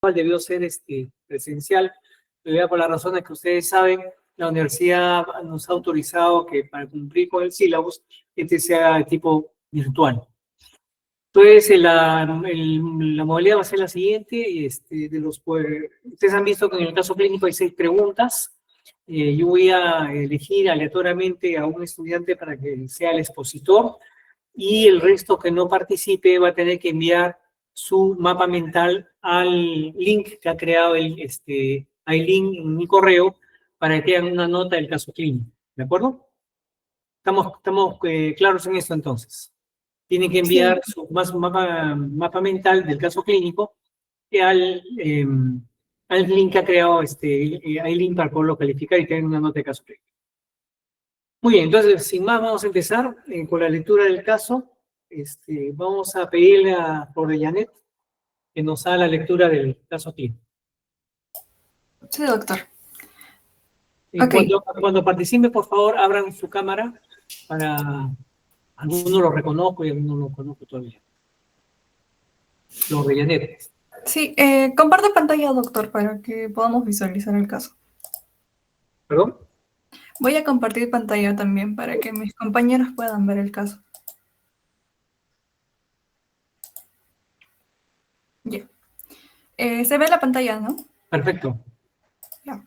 cual debió ser presencial, pero ya por las razones que ustedes saben, la universidad nos ha autorizado que para cumplir con el sílabus, sea de tipo virtual. Entonces, la modalidad va a ser la siguiente. Ustedes han visto que en el caso clínico hay 6 preguntas. Yo voy a elegir aleatoriamente a un estudiante para que sea el expositor y el resto que no participe va a tener que enviar su mapa mental al link que ha creado Aileen en mi correo para que hagan una nota del caso clínico. ¿De acuerdo? Estamos claros en esto entonces. Tienen que enviar Sí. su mapa mental del caso clínico al link que ha creado Aileen para poderlo calificar y tener una nota de caso clínico. Muy bien, entonces, sin más, vamos a empezar con la lectura del caso. Vamos a pedirle a Flor Janet que nos haga la lectura del caso clínico. Sí, doctor. Ok. Cuando participe, por favor, abran su cámara para... Algunos lo reconozco y algunos no lo conozco todavía. Flor Janet. Sí, comparte pantalla, doctor, para que podamos visualizar el caso. ¿Perdón? Voy a compartir pantalla también para que mis compañeros puedan ver el caso. Ya. Se ve la pantalla, ¿no? Perfecto. Ya.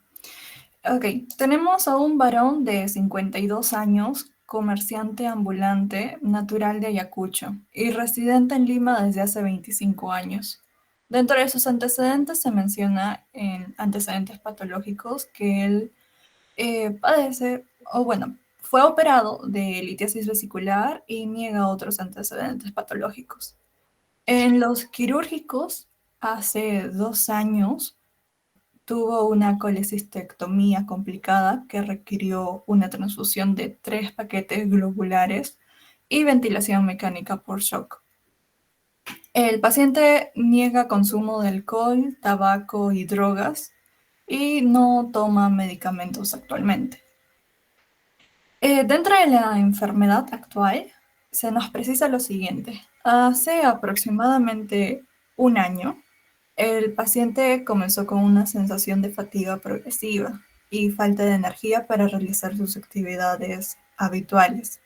Ok, tenemos a un varón de 52 años, comerciante ambulante, natural de Ayacucho y residente en Lima desde hace 25 años. Dentro de sus antecedentes se menciona en antecedentes patológicos que él padece, o bueno, fue operado de litiasis vesicular y niega otros antecedentes patológicos. En los quirúrgicos, hace 2 años, tuvo una colecistectomía complicada que requirió una transfusión de 3 paquetes globulares y ventilación mecánica por shock. El paciente niega consumo de alcohol, tabaco y drogas y no toma medicamentos actualmente. Dentro de la enfermedad actual, se nos precisa lo siguiente. Hace aproximadamente 1 año, el paciente comenzó con una sensación de fatiga progresiva y falta de energía para realizar sus actividades habituales.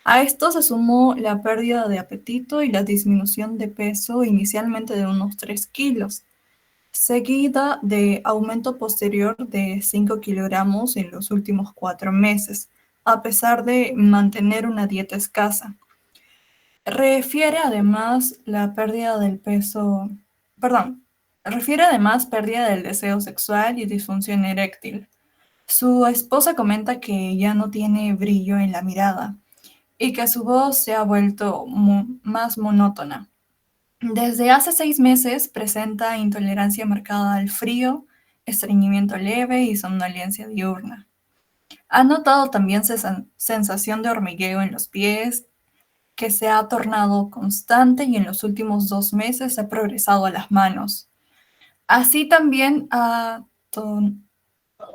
A esto se sumó la pérdida de apetito y la disminución de peso inicialmente de unos 3 kilos, seguida de aumento posterior de 5 kilogramos en los últimos 4 meses, a pesar de mantener una dieta escasa. Refiere además pérdida del deseo sexual y disfunción eréctil. Su esposa comenta que ya no tiene brillo en la mirada y que su voz se ha vuelto más monótona. Desde hace 6 meses presenta intolerancia marcada al frío, estreñimiento leve y somnolencia diurna. Ha notado también sensación de hormigueo en los pies, que se ha tornado constante y en los últimos 2 meses ha progresado a las manos. Así también ha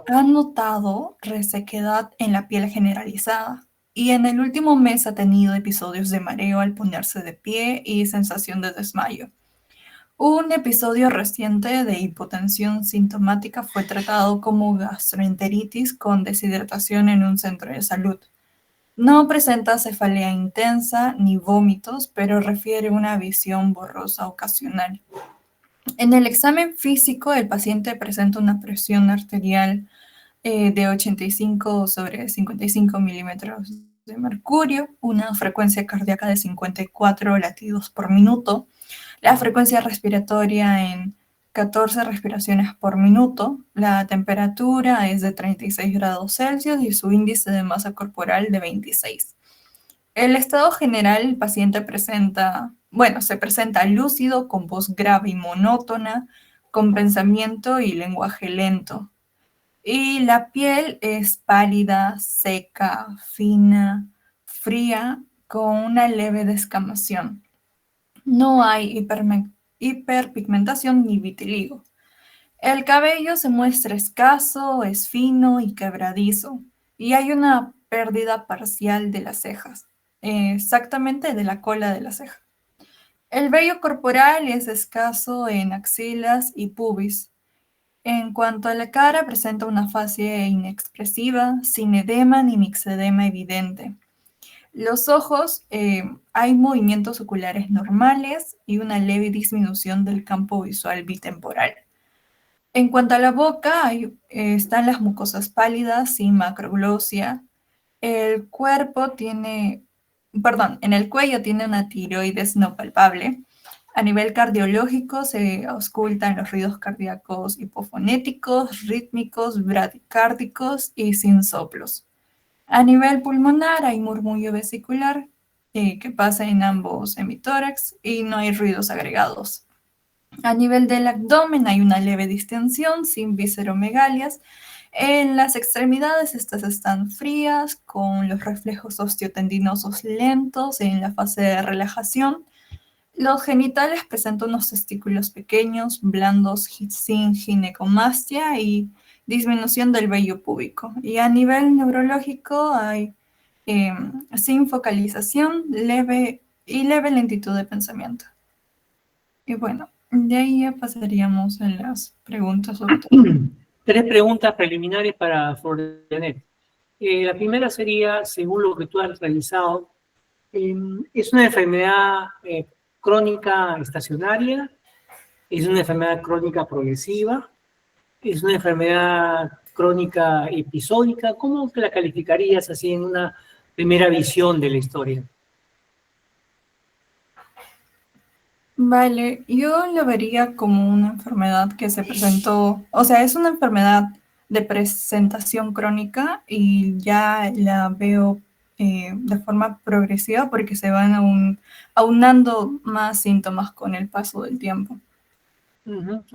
notado resequedad en la piel generalizada y en el último mes ha tenido episodios de mareo al ponerse de pie y sensación de desmayo. Un episodio reciente de hipotensión sintomática fue tratado como gastroenteritis con deshidratación en un centro de salud. No presenta cefalea intensa ni vómitos, pero refiere una visión borrosa ocasional. En el examen físico, el paciente presenta una presión arterial de 85/55 milímetros de mercurio, una frecuencia cardíaca de 54 latidos por minuto, la frecuencia respiratoria en 14 respiraciones por minuto, la temperatura es de 36 grados Celsius y su índice de masa corporal de 26. El estado general, el paciente se presenta lúcido, con voz grave y monótona, con pensamiento y lenguaje lento. Y la piel es pálida, seca, fina, fría, con una leve descamación. No hay hiperpigmentación ni vitiligo. El cabello se muestra escaso, es fino y quebradizo, y hay una pérdida parcial de las cejas, exactamente de la cola de la ceja. El vello corporal es escaso en axilas y pubis. En cuanto a la cara, presenta una fase inexpresiva, sin edema ni mixedema evidente. Los ojos, hay movimientos oculares normales y una leve disminución del campo visual bitemporal. En cuanto a la boca, están las mucosas pálidas sin macroglosia. El cuerpo tiene, perdón, en el cuello tiene una tiroides no palpable. A nivel cardiológico se auscultan los ruidos cardíacos hipofonéticos, rítmicos, bradicárdicos y sin soplos. A nivel pulmonar hay murmullo vesicular que pasa en ambos hemitórax y no hay ruidos agregados. A nivel del abdomen hay una leve distensión sin visceromegalias. En las extremidades estas están frías, con los reflejos osteotendinosos lentos en la fase de relajación. Los genitales presentan unos testículos pequeños, blandos, sin ginecomastia y disminución del vello púbico. Y a nivel neurológico hay sin focalización leve y leve lentitud de pensamiento. Y bueno, de ahí ya pasaríamos a las preguntas, doctor. 3 preguntas preliminares para Florianet. La primera sería, según lo que tú has realizado, ¿es una enfermedad crónica estacionaria? ¿Es una enfermedad crónica progresiva? ¿Es una enfermedad crónica episódica? ¿Cómo la calificarías así en una primera visión de la historia? Vale, yo lo vería como una enfermedad que se presentó, o sea, es una enfermedad de presentación crónica y ya la veo de forma progresiva porque se van aunando más síntomas con el paso del tiempo.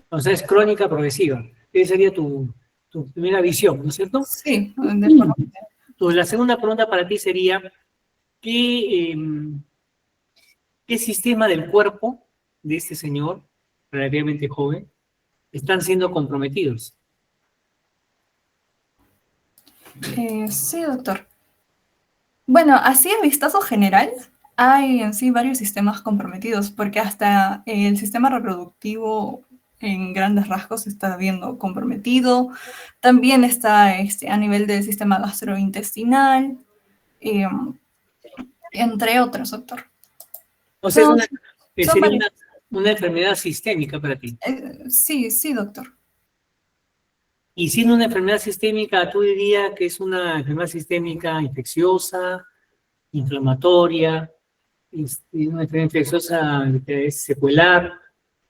O sea, es crónica progresiva. Esa sería tu primera visión, ¿no es cierto? Sí, de forma. Entonces, la segunda pregunta para ti sería, ¿qué sistema del cuerpo de este señor, relativamente joven, están siendo comprometidos? Sí, doctor. Bueno, así a vistazo general, hay en sí varios sistemas comprometidos, porque hasta el sistema reproductivo en grandes rasgos se está viendo comprometido. También está a nivel del sistema gastrointestinal, eh, entre otros, doctor. O sea, Son, son sería varios. una enfermedad sistémica para ti. Sí, sí, doctor. Y siendo una enfermedad sistémica, tú dirías que es una enfermedad sistémica infecciosa, inflamatoria, una enfermedad infecciosa que es secuelar.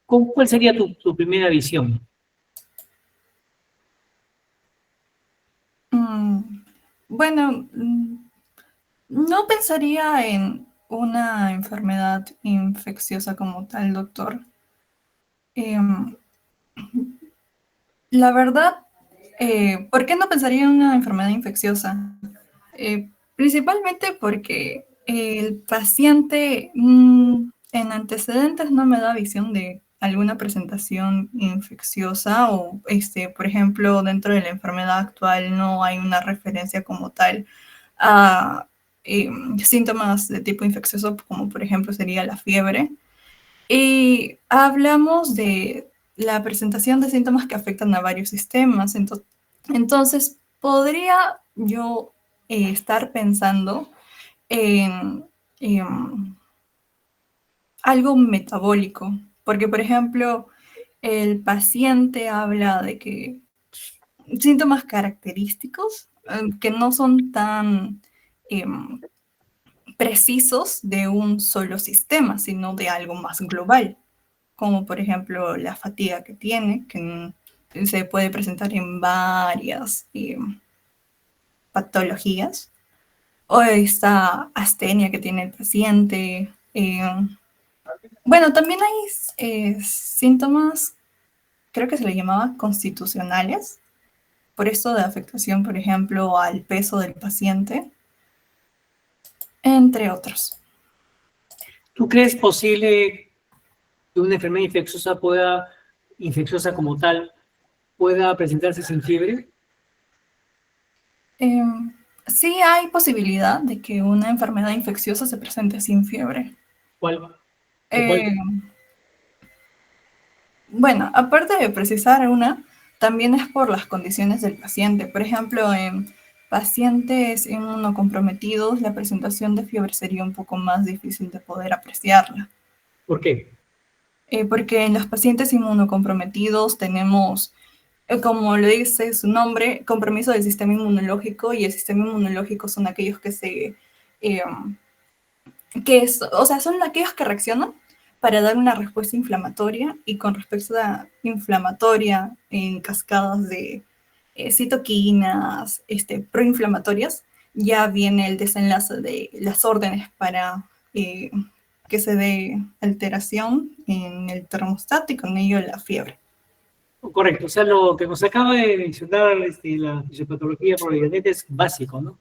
¿Cuál sería tu primera visión? Bueno, no pensaría en una enfermedad infecciosa como tal, doctor. Em, La verdad, ¿por qué no pensaría en una enfermedad infecciosa? Principalmente porque el paciente en antecedentes no me da visión de alguna presentación infecciosa o, por ejemplo, dentro de la enfermedad actual no hay una referencia como tal a síntomas de tipo infeccioso, como por ejemplo sería la fiebre. Y hablamos de la presentación de síntomas que afectan a varios sistemas. Entonces, podría yo estar pensando en, en algo metabólico, porque, por ejemplo, el paciente habla de que síntomas característicos que no son tan precisos de un solo sistema, sino de algo más global, como por ejemplo la fatiga que tiene, que se puede presentar en varias patologías, o esta astenia que tiene el paciente. Bueno, también hay síntomas, creo que se le llamaba constitucionales, por eso de afectación, por ejemplo, al peso del paciente, entre otros. ¿Tú crees posible que una enfermedad infecciosa como tal, pueda presentarse sin fiebre? Sí hay posibilidad de que una enfermedad infecciosa se presente sin fiebre. ¿Cuál? ¿O cuál? Eh, bueno, aparte de precisar una, también es por las condiciones del paciente. Por ejemplo, en pacientes inmunocomprometidos, la presentación de fiebre sería un poco más difícil de poder apreciarla. ¿Por qué? Porque en los pacientes inmunocomprometidos tenemos, como lo dice su nombre, compromiso del sistema inmunológico, y el sistema inmunológico son aquellos eh, o sea, son aquellos que reaccionan para dar una respuesta inflamatoria, y con respuesta inflamatoria en cascadas de citoquinas proinflamatorias, ya viene el desenlace de las órdenes para que se dé alteración en el termostato y con ello la fiebre. Correcto, o sea, lo que nos acaba de mencionar la fisiopatología por diabetes es básico, ¿no?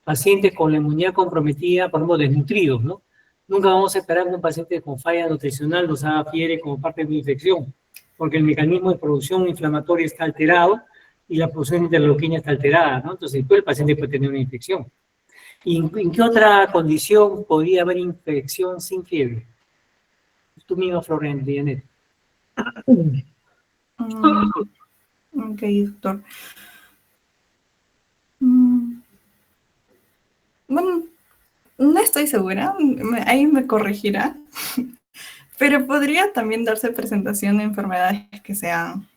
Pacientes con la inmunidad comprometida, por ejemplo, desnutridos, ¿no? Nunca vamos a esperar que un paciente con falla nutricional nos haga fiebre como parte de una infección, porque el mecanismo de producción inflamatoria está alterado y la producción de interleuquina está alterada, ¿no? Entonces, después el paciente puede tener una infección. ¿Y en qué otra condición podría haber infección sin fiebre? Tú misma, Florian Dianet. Ok, doctor. Bueno, no estoy segura, ahí me corregirá, pero podría también darse presentación de enfermedades que sean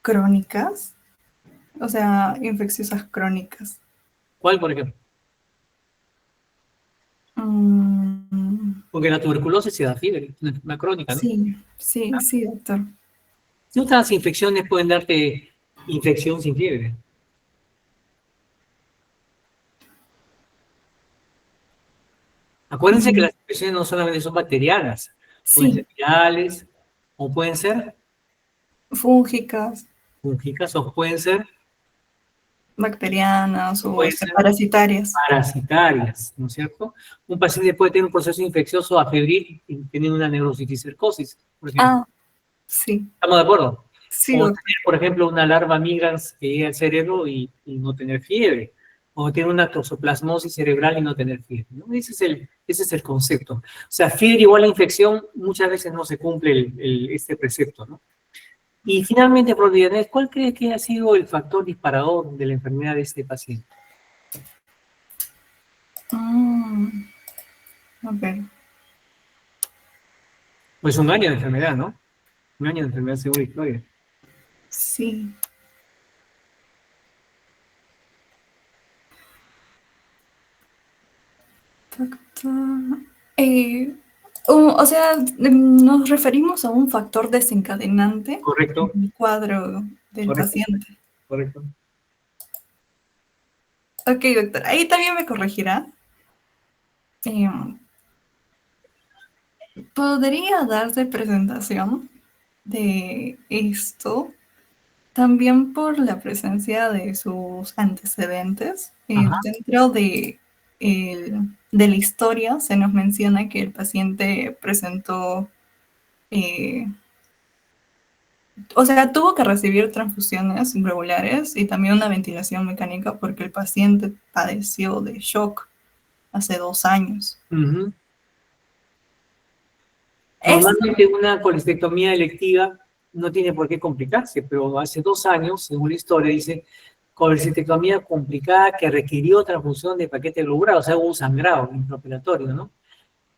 crónicas, o sea, infecciosas crónicas. ¿Cuál, por ejemplo? Porque la tuberculosis se da fiebre, es una enfermedad crónica, ¿no? Sí, doctor. ¿Qué otras infecciones pueden darte infección sin fiebre? Acuérdense que las infecciones no solamente son bacterianas, pueden ser Sí, virales, o pueden ser fúngicas, fúngicas, o pueden ser bacterianas o pueden ser parasitarias. parasitarias, ¿no es cierto? Un paciente puede tener un proceso infeccioso afebril y tener una neurocitis cercosis, por ejemplo. Ah, sí, ¿Estamos de acuerdo? sí, O doctor. tener, por ejemplo, una larva migrans que llega al cerebro y no tener fiebre. O tener una toxoplasmosis cerebral y no tener fiebre, ¿no? Ese es el concepto. O sea, fiebre igual a infección, muchas veces no se cumple este precepto, ¿no? Y finalmente, Prof. Dianet, ¿cuál cree que ha sido el factor disparador de la enfermedad de este paciente? Ok. Pues un año de enfermedad, ¿no? Un año de enfermedad según la historia. Sí. Factor- eh, o sea, nos referimos a un factor desencadenante ¿Correcto? en el cuadro del Correcto, paciente. correcto. Ok, doctor, ahí también me corregirá. Eh, ¿Podría darse presentación de esto también por la presencia de sus antecedentes? Ajá. Dentro de la historia se nos menciona que el paciente presentó, eh, o sea, tuvo que recibir transfusiones regulares y también una ventilación mecánica porque el paciente padeció de shock hace 2 años. Ujú. Esto, Normalmente una colestectomía electiva no tiene por qué complicarse, pero hace 2 años, según la historia, dice colestectomía complicada que requirió transfusión de paquete globular, o sea, hubo un sangrado intraoperatorio, ¿no?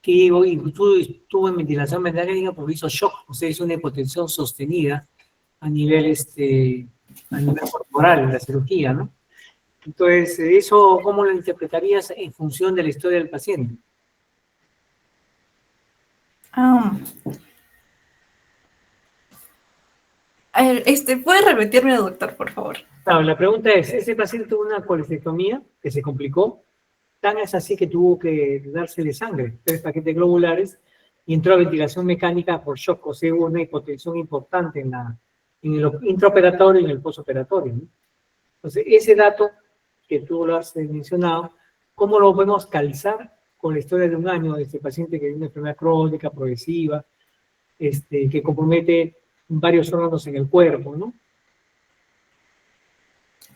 Que estuvo en ventilación mecánica porque hizo shock, o sea, hizo una hipotensión sostenida a nivel corporal en la cirugía, ¿no? Entonces, ¿eso cómo lo interpretarías en función de la historia del paciente? ah, a ver, ¿puede repetirme, doctor, por favor? Claro, la pregunta es, ese paciente tuvo una colestectomía que se complicó, tan es así que tuvo que dársele sangre, 3 paquetes globulares, y entró a ventilación mecánica por shock, o sea, hubo una hipotensión importante en el intraoperatorio y en el postoperatorio, ¿no? Entonces, ese dato que tú lo has mencionado, ¿cómo lo podemos calzar con la historia de un año de este paciente que tiene una enfermedad crónica, progresiva, que compromete varios órganos en el cuerpo, ¿no?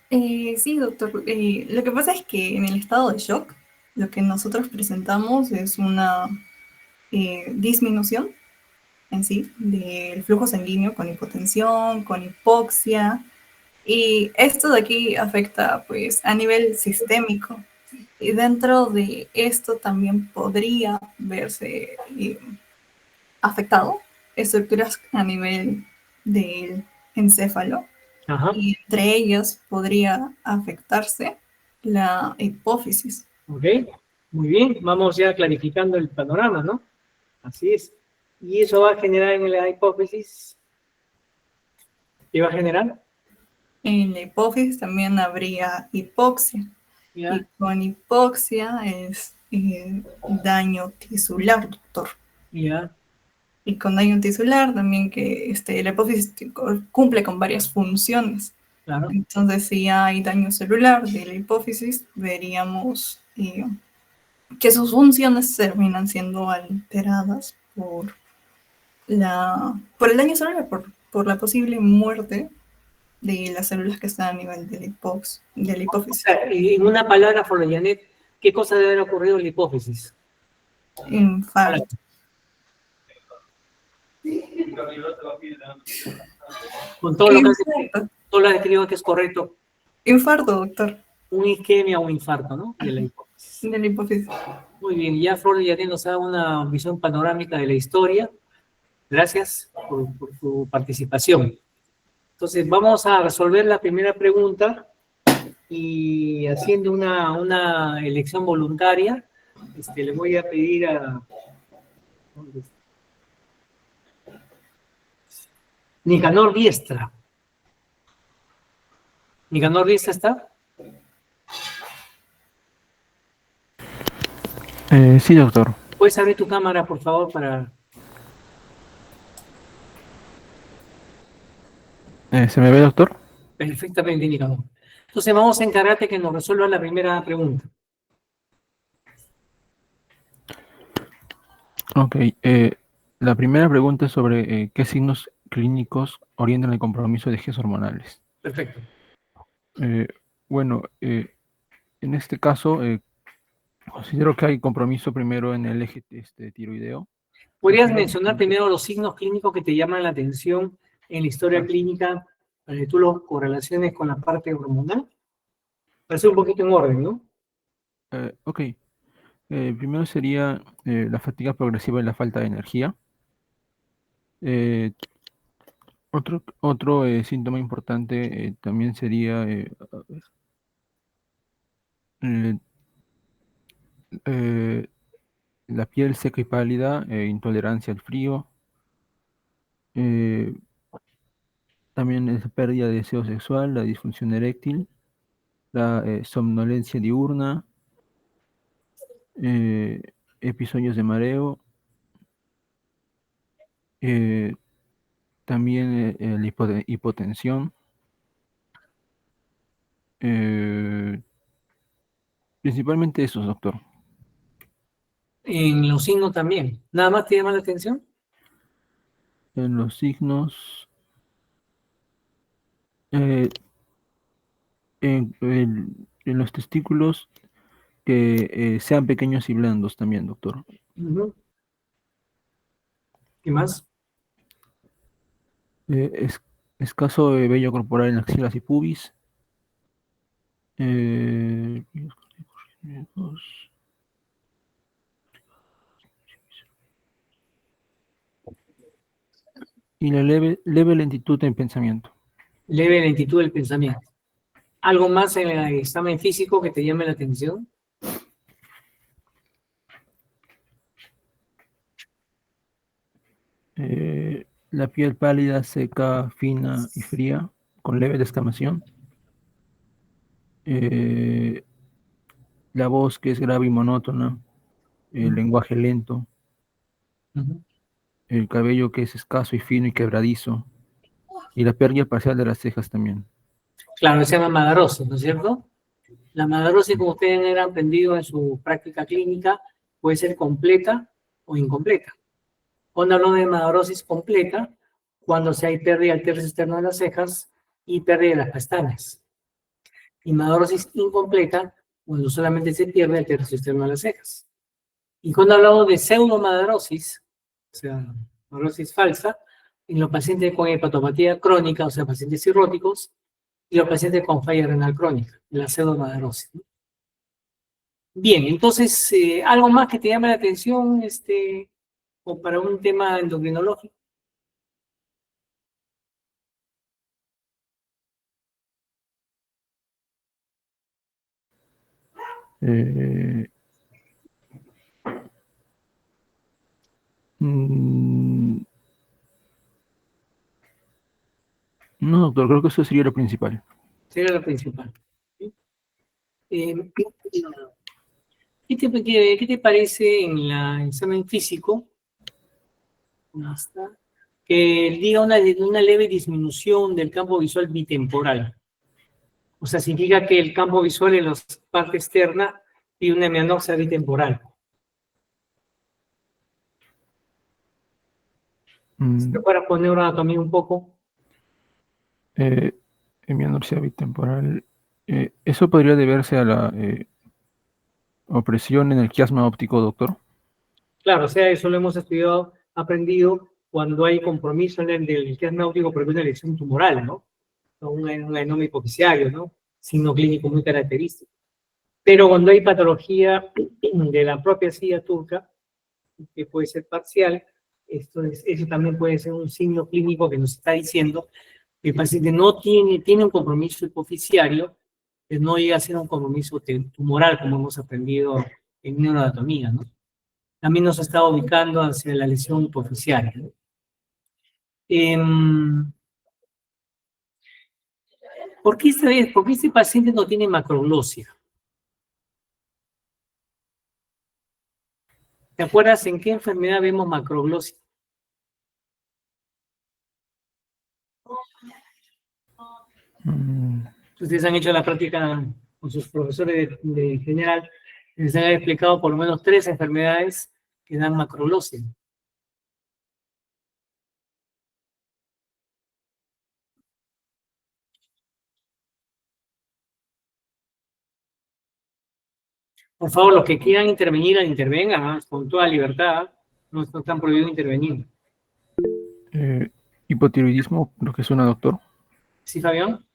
Sí, doctor. Lo que pasa es que en el estado de shock, lo que nosotros presentamos es una disminución en sí del flujo sanguíneo con hipotensión, con hipoxia, y esto de aquí afecta pues a nivel sistémico. Y dentro de esto también podría verse afectado estructuras a nivel del encéfalo, Ajá, y entre ellas podría afectarse la hipófisis. ok, muy bien, vamos ya clarificando el panorama, ¿no? Así es. Y eso va a generar en la hipófisis, ¿qué va a generar? En la hipófisis también habría hipoxia, y Ya, con hipoxia es daño tisular, doctor. ya, Y con daño tisular también que la hipófisis cumple con varias funciones. claro. Entonces, si hay daño celular de la hipófisis, veríamos que sus funciones terminan siendo alteradas por el daño celular, por la posible muerte de las células que están a nivel de la O hipófisis. sea, y en una palabra, Janet, ¿qué cosa debe haber ocurrido en la hipófisis? Infarto. Con todo lo que has Infarto. todo lo has descrito que es correcto, Infarto, doctor, un isquemia o un infarto, ¿no? De la hipófisis. de la hipófisis. Muy bien, ya Flor de Janet nos da una visión panorámica de la historia. Gracias por tu participación. Entonces, vamos a resolver la primera pregunta y haciendo una elección voluntaria, le voy a pedir a Nicanor Diestra. ¿Nicanor Diestra está? Sí, doctor. ¿Puedes abrir tu cámara, por favor, para... ¿Se me ve, doctor? Perfectamente, Nicanor. Entonces, vamos a encargarte que nos resuelva la primera pregunta. Ok. La primera pregunta es sobre qué signos clínicos orientan el compromiso de ejes hormonales. Perfecto. Eh, bueno, en este caso, considero que hay compromiso primero en el eje tiroideo. ¿Podrías Segundo, mencionar primero los signos clínicos que te llaman la atención en la historia clínica para que tú los correlaciones con la parte hormonal? Para hacer un poquito en orden, ¿no? ok. Primero sería la fatiga progresiva y la falta de energía. Eh, otro síntoma importante también sería eh, eh, la piel seca y pálida, intolerancia al frío, eh, también es pérdida de deseo sexual, la disfunción eréctil, la somnolencia diurna, eh, episodios de mareo, eh, también la hipotensión, eh, principalmente esos, doctor. En los signos también. ¿Nada más te llama la atención? En los signos, eh, en los testículos que sean pequeños y blandos también, doctor. Ujú. ¿Qué más? Es, escaso vello corporal en axilas y pubis. Eh, y la leve lentitud en pensamiento. Leve lentitud del pensamiento. ¿Algo más en el examen físico que te llame la atención? La piel pálida, seca, fina y fría, con leve descamación. Eh, la voz que es grave y monótona. El lenguaje lento. Ujú. El cabello que es escaso y fino y quebradizo. Y la pérdida parcial de las cejas también. Claro, se llama madarosis, ¿no es cierto? La madarosis, como ustedes han aprendido en su práctica clínica, puede ser completa o incompleta. Cuando hablamos de madarosis completa, cuando se hay pérdida del tercio externo de las cejas y pérdida de las pestañas. Y madarosis incompleta, cuando solamente se pierde el tercio externo de las cejas. Y cuando hablamos de pseudomadrosis, o sea, madrosis falsa, en los pacientes con hepatopatía crónica, o sea, pacientes cirróticos, y los pacientes con falla renal crónica, la pseudomadrosis, ¿no? Bien, entonces, ¿algo más que te llame la atención, o para un tema endocrinológico? Eh, mm, no, doctor, creo que eso sería lo principal. Sería lo principal. ¿Sí? ¿Qué te parece en el examen físico? ¿Dónde está? Que diga una leve disminución del campo visual bitemporal. O sea, significa que el campo visual en la parte externa tiene una hemianopsia bitemporal. Si te puedes poner una anatomía un poco. Hemianopsia bitemporal. ¿Eso podría deberse a la opresión en el quiasma óptico, doctor? Claro, o sea, eso lo hemos estudiado, aprendido cuando hay compromiso en el del quiasma óptico porque una lesión tumoral, ¿no? O un adenoma hipoficiario, ¿no? Signo clínico muy característico. Pero cuando hay patología de la propia silla turca, que puede ser parcial, eso también puede ser un signo clínico que nos está diciendo que el paciente no tiene un compromiso hipoficiario, que no llega a ser un compromiso tumoral, como hemos aprendido en neuroanatomía, ¿no? También nos está ubicando hacia la lesión hipoficiaria, ¿no? ¿Por qué este paciente no tiene macroglosia? ¿Te acuerdas en qué enfermedad vemos macroglosia? Ustedes han hecho la práctica con sus profesores de general, les han explicado por lo menos 3 enfermedades que dan macroglosia. Por favor, los que quieran intervenir, intervengan, ¿eh? Con toda libertad, no están prohibidos intervenir. Hipotiroidismo, creo que suena, doctor. ¿Sí, Fabián?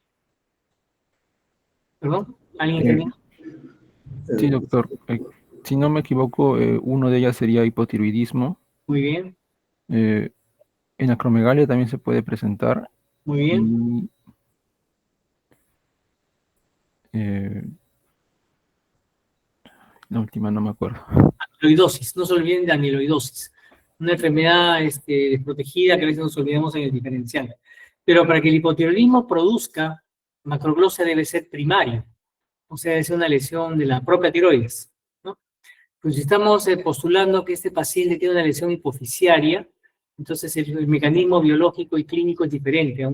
¿Perdón? ¿Alguien intervino? Sí, doctor. Si no me equivoco, uno de ellas sería hipotiroidismo. Muy bien, En acromegalia también se puede presentar. muy bien. Y la última no me acuerdo. Amiloidosis, no se olviden de amiloidosis. Una enfermedad desprotegida que a veces nos olvidamos en el diferencial. Pero para que el hipotiroidismo produzca macroglosia debe ser primario, o sea, debe ser una lesión de la propia tiroides, ¿no? Pues si estamos postulando que este paciente tiene una lesión hipoficiaria, entonces el mecanismo biológico y clínico es diferente,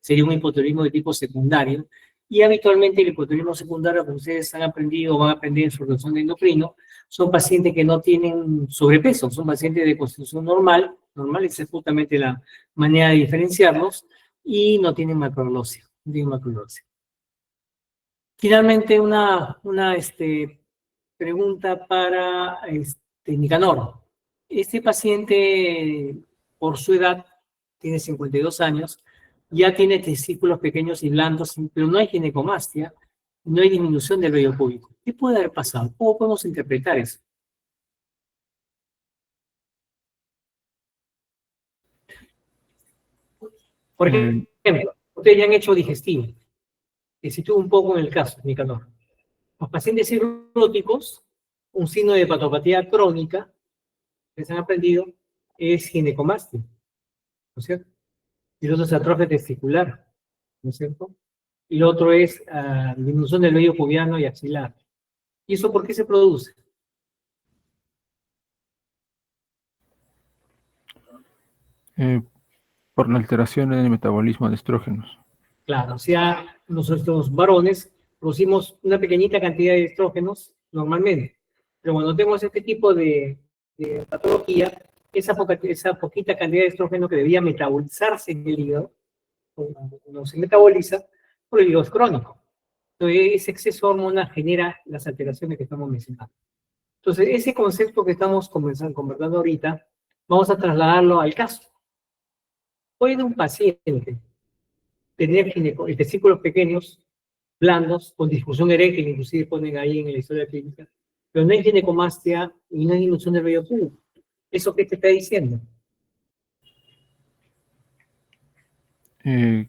sería un hipotiroidismo de tipo secundario, y habitualmente el hipotiroidismo secundario, como ustedes han aprendido o van a aprender en su relación de endocrino, son pacientes que no tienen sobrepeso, son pacientes de constitución normal, esa es justamente la manera de diferenciarlos, y no tienen macroglosia, no tienen macroglosia. Finalmente, una pregunta para Nicanor. Este paciente, por su edad, tiene 52 años, ya tiene testículos pequeños y blandos, pero no hay ginecomastia, no hay disminución del vello púbico. ¿Qué puede haber pasado? ¿Cómo podemos interpretar eso? Por ejemplo, ustedes ya han hecho digestivo. Que sitúo un poco en el caso, Nicanor. Los pacientes cirróticos, un signo de hepatopatía crónica, que se han aprendido, es ginecomastia, ¿no es cierto? Y el otro es atrofia testicular, ¿no es cierto? Y el otro es disminución del vello pubiano y axilar. ¿Y eso por qué se produce? Por la alteración en el metabolismo de estrógenos. Claro, o sea, nosotros varones producimos una pequeñita cantidad de estrógenos normalmente, pero cuando tenemos este tipo de patología, esa poquita cantidad de estrógeno que debía metabolizarse en el hígado, no se metaboliza, por el hígado es crónico. Entonces, ese exceso de hormona genera las alteraciones que estamos mencionando. Entonces, ese concepto que estamos conversando ahorita, vamos a trasladarlo al caso. Puede un paciente tener testículos pequeños, blandos, con disfunción eréctil, inclusive ponen ahí en la historia clínica, pero no hay ginecomastia y no hay dilución del vello púbico. ¿Eso qué te está diciendo? Eh,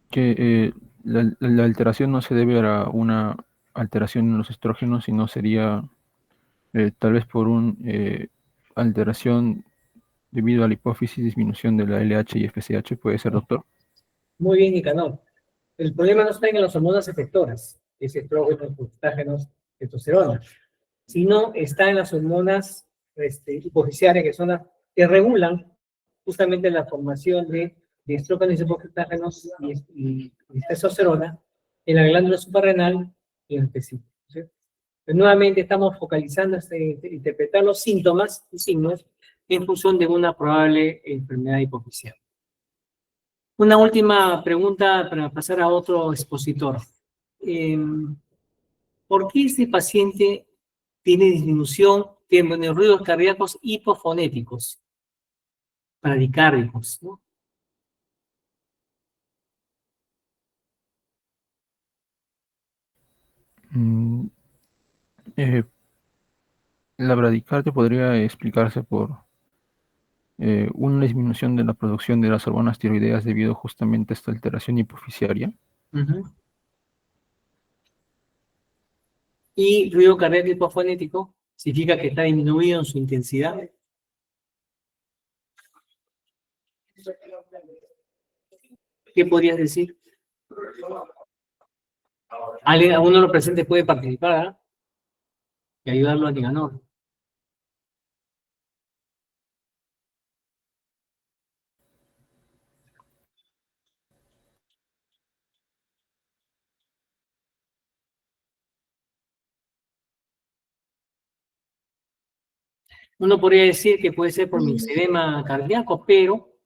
que la alteración no se debe a una alteración en los estrógenos, sino sería tal vez por una alteración debido a la hipófisis, disminución de la LH y FSH, puede ser, doctor. Muy bien, Nicanor. El problema no está en las hormonas efectoras, es estrógenos, prostágenos, testosterona, sino está en las hormonas hipofisiarias, que son las que regulan justamente la formación de estrógenos y prostágenos y testosterona en la glándula suprarrenal y en el testículo. ¿Sí? Pues nuevamente estamos focalizando interpretar los síntomas y signos en función de una probable enfermedad hipofisiaria. Una última pregunta para pasar a otro expositor. ¿Por qué este paciente tiene disminución, tiene ruidos cardíacos hipofonéticos, bradicárdicos, ¿no? Mm, eh, la bradicardia podría explicarse por una disminución de la producción de las hormonas tiroideas debido justamente a esta alteración hipofisiaria. Uh-huh. Y ruido cardíaco hipofonético significa que está disminuido en su intensidad. ¿Qué podrías decir? Alguno de los presentes puede participar, ¿eh? Y ayudarlo a Nicanor. Uno podría decir que puede ser por mixedema cardíaco, pero,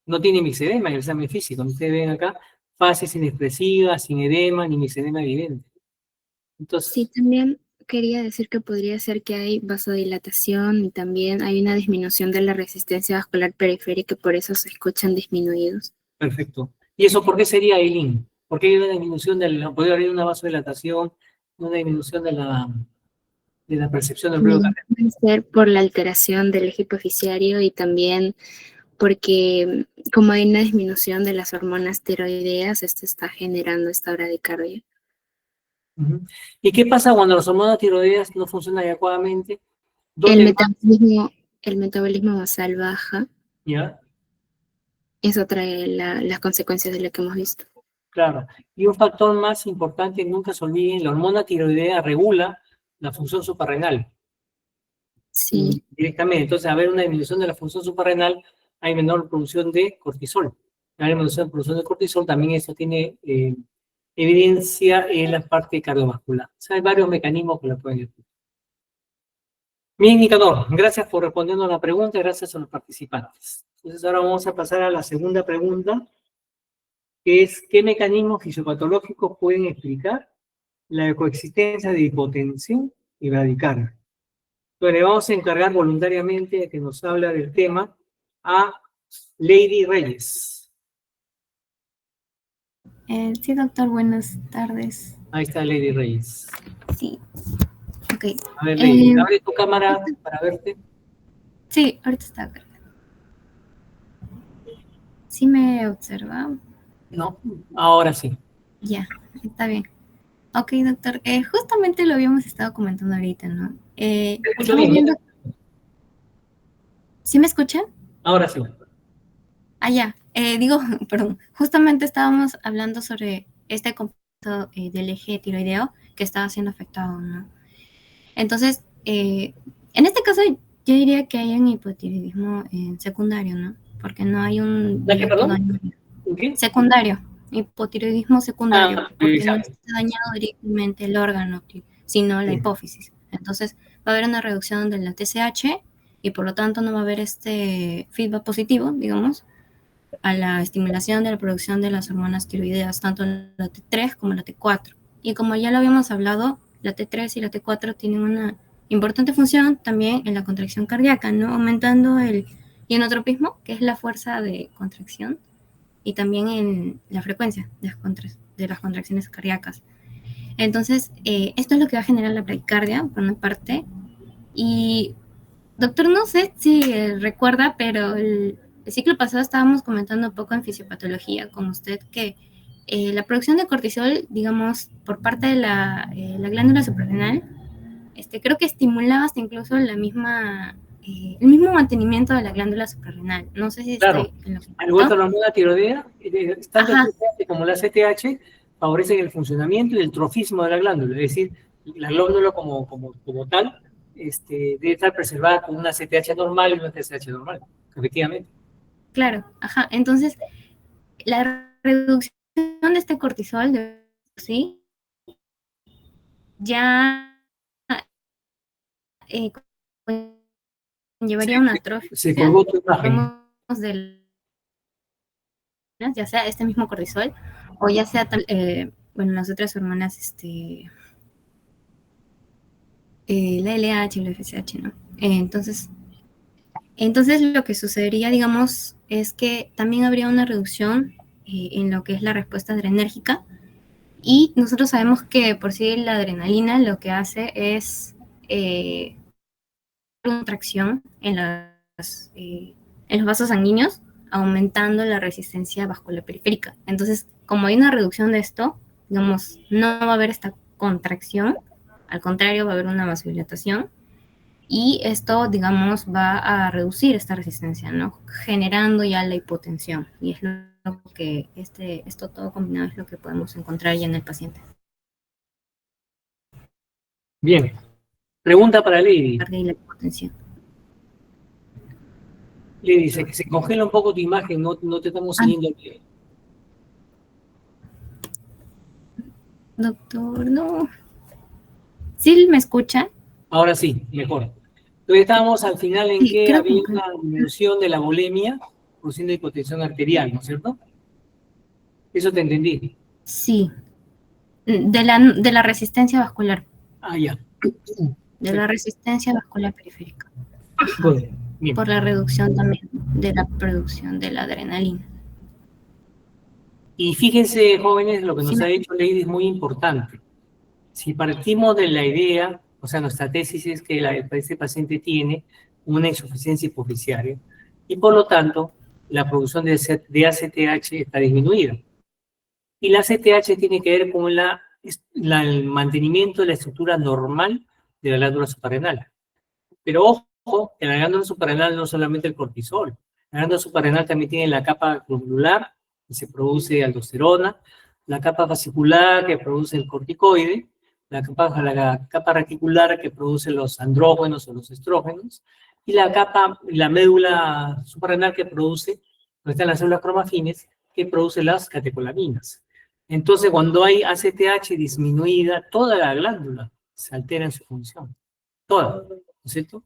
no tiene mixedema en el examen físico. Ustedes ven acá, fases inexpresivas, sin edema, ni mixedema evidente. Entonces, Sí, también quería decir que podría ser que hay vasodilatación y también hay una disminución de la resistencia vascular periférica y por eso se escuchan disminuidos. perfecto. ¿Y eso por qué sería, Eileen? ¿Por qué hay una disminución podría haber una vasodilatación, una disminución de la percepción del ruido cardíaco? Puede ser por la alteración del eje hipofisiario y también porque como hay una disminución de las hormonas tiroideas, esto está generando esta bradicardia. Uh-huh. ¿Y qué pasa cuando las hormonas tiroideas no funcionan adecuadamente? El metabolismo basal baja. ¿Ya? Eso trae las consecuencias de lo que hemos visto. Claro. Y un factor más importante, nunca se olviden, la hormona tiroidea regula la función suprarrenal. Sí. Directamente. Entonces, al haber una disminución de la función suprarrenal, hay menor producción de cortisol. Al haber menor producción de cortisol, también eso tiene evidencia en la parte cardiovascular. O sea, hay varios mecanismos que lo pueden explicar. Mi indicador, gracias por respondernos a la pregunta y gracias a los participantes. Entonces, ahora vamos a pasar a la segunda pregunta, que es, ¿qué mecanismos fisiopatológicos pueden explicar la coexistencia de hipotensión y bradicardia? Entonces, le vamos a encargar voluntariamente de que nos habla del tema a Lady Reyes. Sí, doctor, buenas tardes. Ahí está Lady Reyes. Sí, ok. A ver, Lady, abre tu cámara para verte. Sí, ahorita está acá. ¿Sí me observa? No, ahora sí. Ya, está bien. Ok, doctor, justamente lo habíamos estado comentando ahorita, ¿no? Escucho bien. ¿Sí me escuchan? Ahora sí. Ah, ya. Digo, perdón, justamente estábamos hablando sobre este compuesto del eje tiroideo que estaba siendo afectado, ¿no? Entonces, en este caso, yo diría que hay un hipotiroidismo secundario, ¿no? Porque no hay un ¿Qué, perdón? ¿Qué? Secundario, hipotiroidismo secundario, porque no exacto. está dañado directamente el órgano, sino la hipófisis. Entonces, va a haber una reducción de la TSH y por lo tanto no va a haber este feedback positivo, digamos, a la estimulación de la producción de las hormonas tiroideas, tanto la T3 como la T4. Y como ya lo habíamos hablado, la T3 y la T4 tienen una importante función también en la contracción cardíaca, ¿no? Aumentando el ionotropismo, que es la fuerza de contracción, y también en la frecuencia de las contracciones cardíacas. Entonces, esto es lo que va a generar la bradicardia, por una parte. Y, doctor, no sé si recuerda, pero el ciclo pasado estábamos comentando un poco en fisiopatología con usted que la producción de cortisol, digamos, por parte de la glándula suprarrenal, creo que estimulaba hasta incluso el mismo mantenimiento de la glándula suprarrenal. No sé si Claro, estoy en lo al igual correcto. que la hormona tiroidea, tanto el Ajá. TSH como la CTH favorecen el funcionamiento y el trofismo de la glándula, es decir, la glándula como tal debe estar preservada con una CTH normal y una TSH normal, efectivamente. Claro, ajá. Entonces, la reducción de este cortisol, ¿sí? Ya eh, llevaría una atrofia, Se colgó tu imagen. digamos, ya sea este mismo cortisol o ya sea bueno, las otras hormonas, la LH y la FSH, ¿no? Entonces lo que sucedería, digamos, es que también habría una reducción en lo que es la respuesta adrenérgica. Y nosotros sabemos que por sí la adrenalina lo que hace es contracción en los vasos sanguíneos, aumentando la resistencia vascular periférica. Entonces, como hay una reducción de esto, digamos, no va a haber esta contracción, al contrario, va a haber una vasodilatación, y esto, digamos, va a reducir esta resistencia, ¿no? Generando ya la hipotensión. Y es lo que esto todo combinado es lo que podemos encontrar ya en el paciente. Bien. Pregunta para Lady. Y la hipotensión. Lady dice que se congela un poco tu imagen, no te estamos siguiendo bien. Doctor, no. ¿Sí me escucha? Ahora sí, mejor. Entonces estábamos al final en Sí, que creo había que- una disminución de la bulimia produciendo hipotensión arterial, ¿no es cierto? Eso te entendí. Sí. De la resistencia vascular. Ah, ya. De la resistencia vascular periférica. Ajá. Bueno, bien. Por la reducción también de la producción de la adrenalina. Y fíjense, jóvenes, lo que nos Sí. ha dicho Lady es muy importante. Si partimos de la idea, o sea, nuestra tesis es que este paciente tiene una insuficiencia hipoficiaria y por lo tanto la producción de ACTH está disminuida. Y la ACTH tiene que ver con el mantenimiento de la estructura normal de la glándula suprarrenal. Pero ojo, en la glándula suprarrenal no solamente el cortisol, la glándula suprarrenal también tiene la capa glomerular, que se produce aldosterona, la capa fascicular que produce el corticoide, la capa reticular que produce los andrógenos o los estrógenos, y la médula suprarrenal que produce, donde están las células cromafines, que produce las catecolaminas. Entonces, cuando hay ACTH disminuida, toda la glándula se altera en su función. Toda, ¿no es cierto? O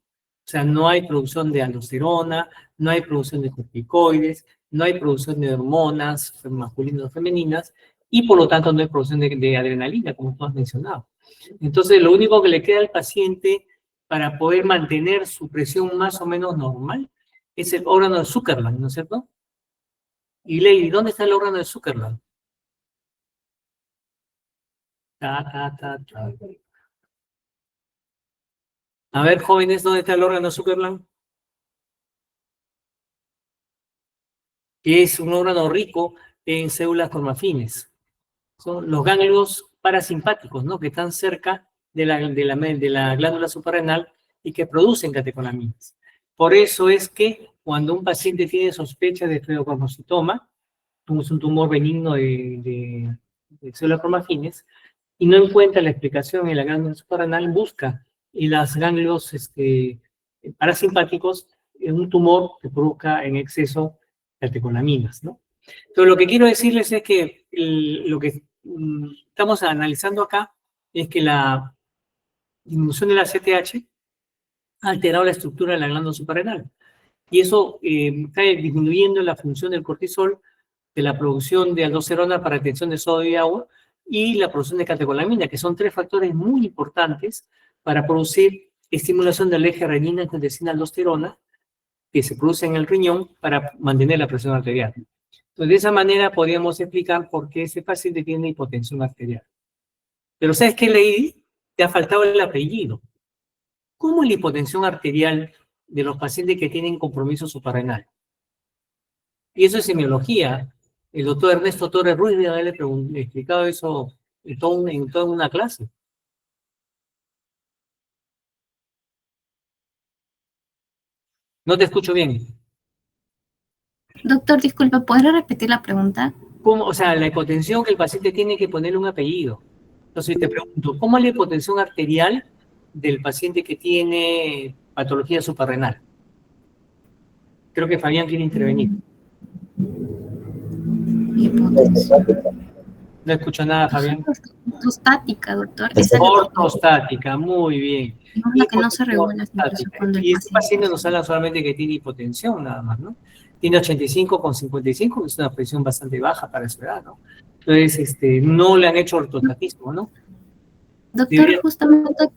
sea, no hay producción de aldosterona, no hay producción de corticoides, no hay producción de hormonas masculinas o femeninas, y por lo tanto no hay producción de adrenalina, como tú has mencionado. Entonces, lo único que le queda al paciente para poder mantener su presión más o menos normal es el órgano de Zuckerland, ¿no es cierto? Y Lady, ¿dónde está el órgano de Zuckerland? A ver, jóvenes, ¿dónde está el órgano de Zuckerland? Que es un órgano rico en células cromafines. Son los ganglios parasimpáticos, ¿no? Que están cerca de la glándula suprarrenal y que producen catecolaminas. Por eso es que cuando un paciente tiene sospecha de fibrocarcinoma, es un tumor benigno de células cromafines, y no encuentra la explicación en la glándula suprarrenal, busca en los ganglios parasimpáticos un tumor que produzca en exceso catecolaminas, ¿no? Entonces, lo que quiero decirles es que lo que estamos analizando acá es que la disminución de la CTH ha alterado la estructura de la glándula suprarrenal. Y eso está disminuyendo la función del cortisol, de la producción de aldosterona para retención de sodio y agua, y la producción de catecolamina, que son tres factores muy importantes para producir estimulación del eje renina-angiotensina-aldosterona, que se produce en el riñón para mantener la presión arterial. Entonces, de esa manera podríamos explicar por qué ese paciente tiene hipotensión arterial. Pero ¿sabes qué, Lady? Te ha faltado el apellido. ¿Cómo es la hipotensión arterial de los pacientes que tienen compromiso suprarrenal? Y eso es semiología. El doctor Ernesto Torres Ruiz debe haberle explicado eso en toda una clase. No te escucho bien. Doctor, disculpa, ¿podría repetir la pregunta? ¿Cómo? O sea, la hipotensión que el paciente tiene que ponerle un apellido. Entonces te pregunto, ¿cómo es la hipotensión arterial del paciente que tiene patología suprarrenal? Creo que Fabián quiere intervenir. Hipotensión. No escucho nada, Fabián. Ortostática, doctor. Esa es Ortostática, muy bien. la que no se regula Ortostática. cuando el Y este paciente paciente- nos habla solamente que tiene hipotensión, nada más, ¿no? Tiene 85,55, que es una presión bastante baja para su edad, ¿no? Entonces, no le han hecho ortostatismo, ¿no? Doctor, Debería- justamente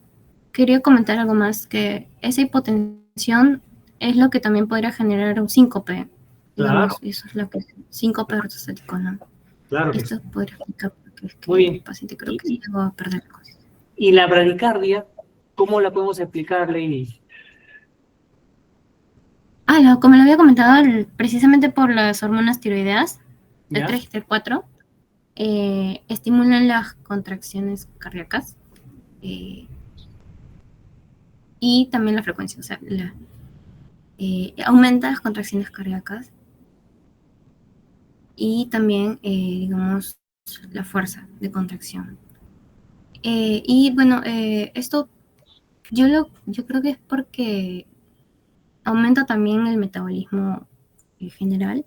quería comentar algo más, que esa hipotensión es lo que también podría generar un síncope. Digamos, Claro. eso es lo que es síncope ortostático, ¿no? Claro que sí. Esto podría explicar por qué es que Muy bien. el paciente creo que llegó a perder cosas. Y la bradicardia, ¿cómo la podemos explicar, Lady? Como le había comentado, precisamente por las hormonas tiroideas, el ¿Ya? 3 y el 4, estimulan las contracciones cardíacas y también la frecuencia, o sea, aumenta las contracciones cardíacas y también, digamos, la fuerza de contracción. Y bueno, esto yo creo que es porque aumenta también el metabolismo general,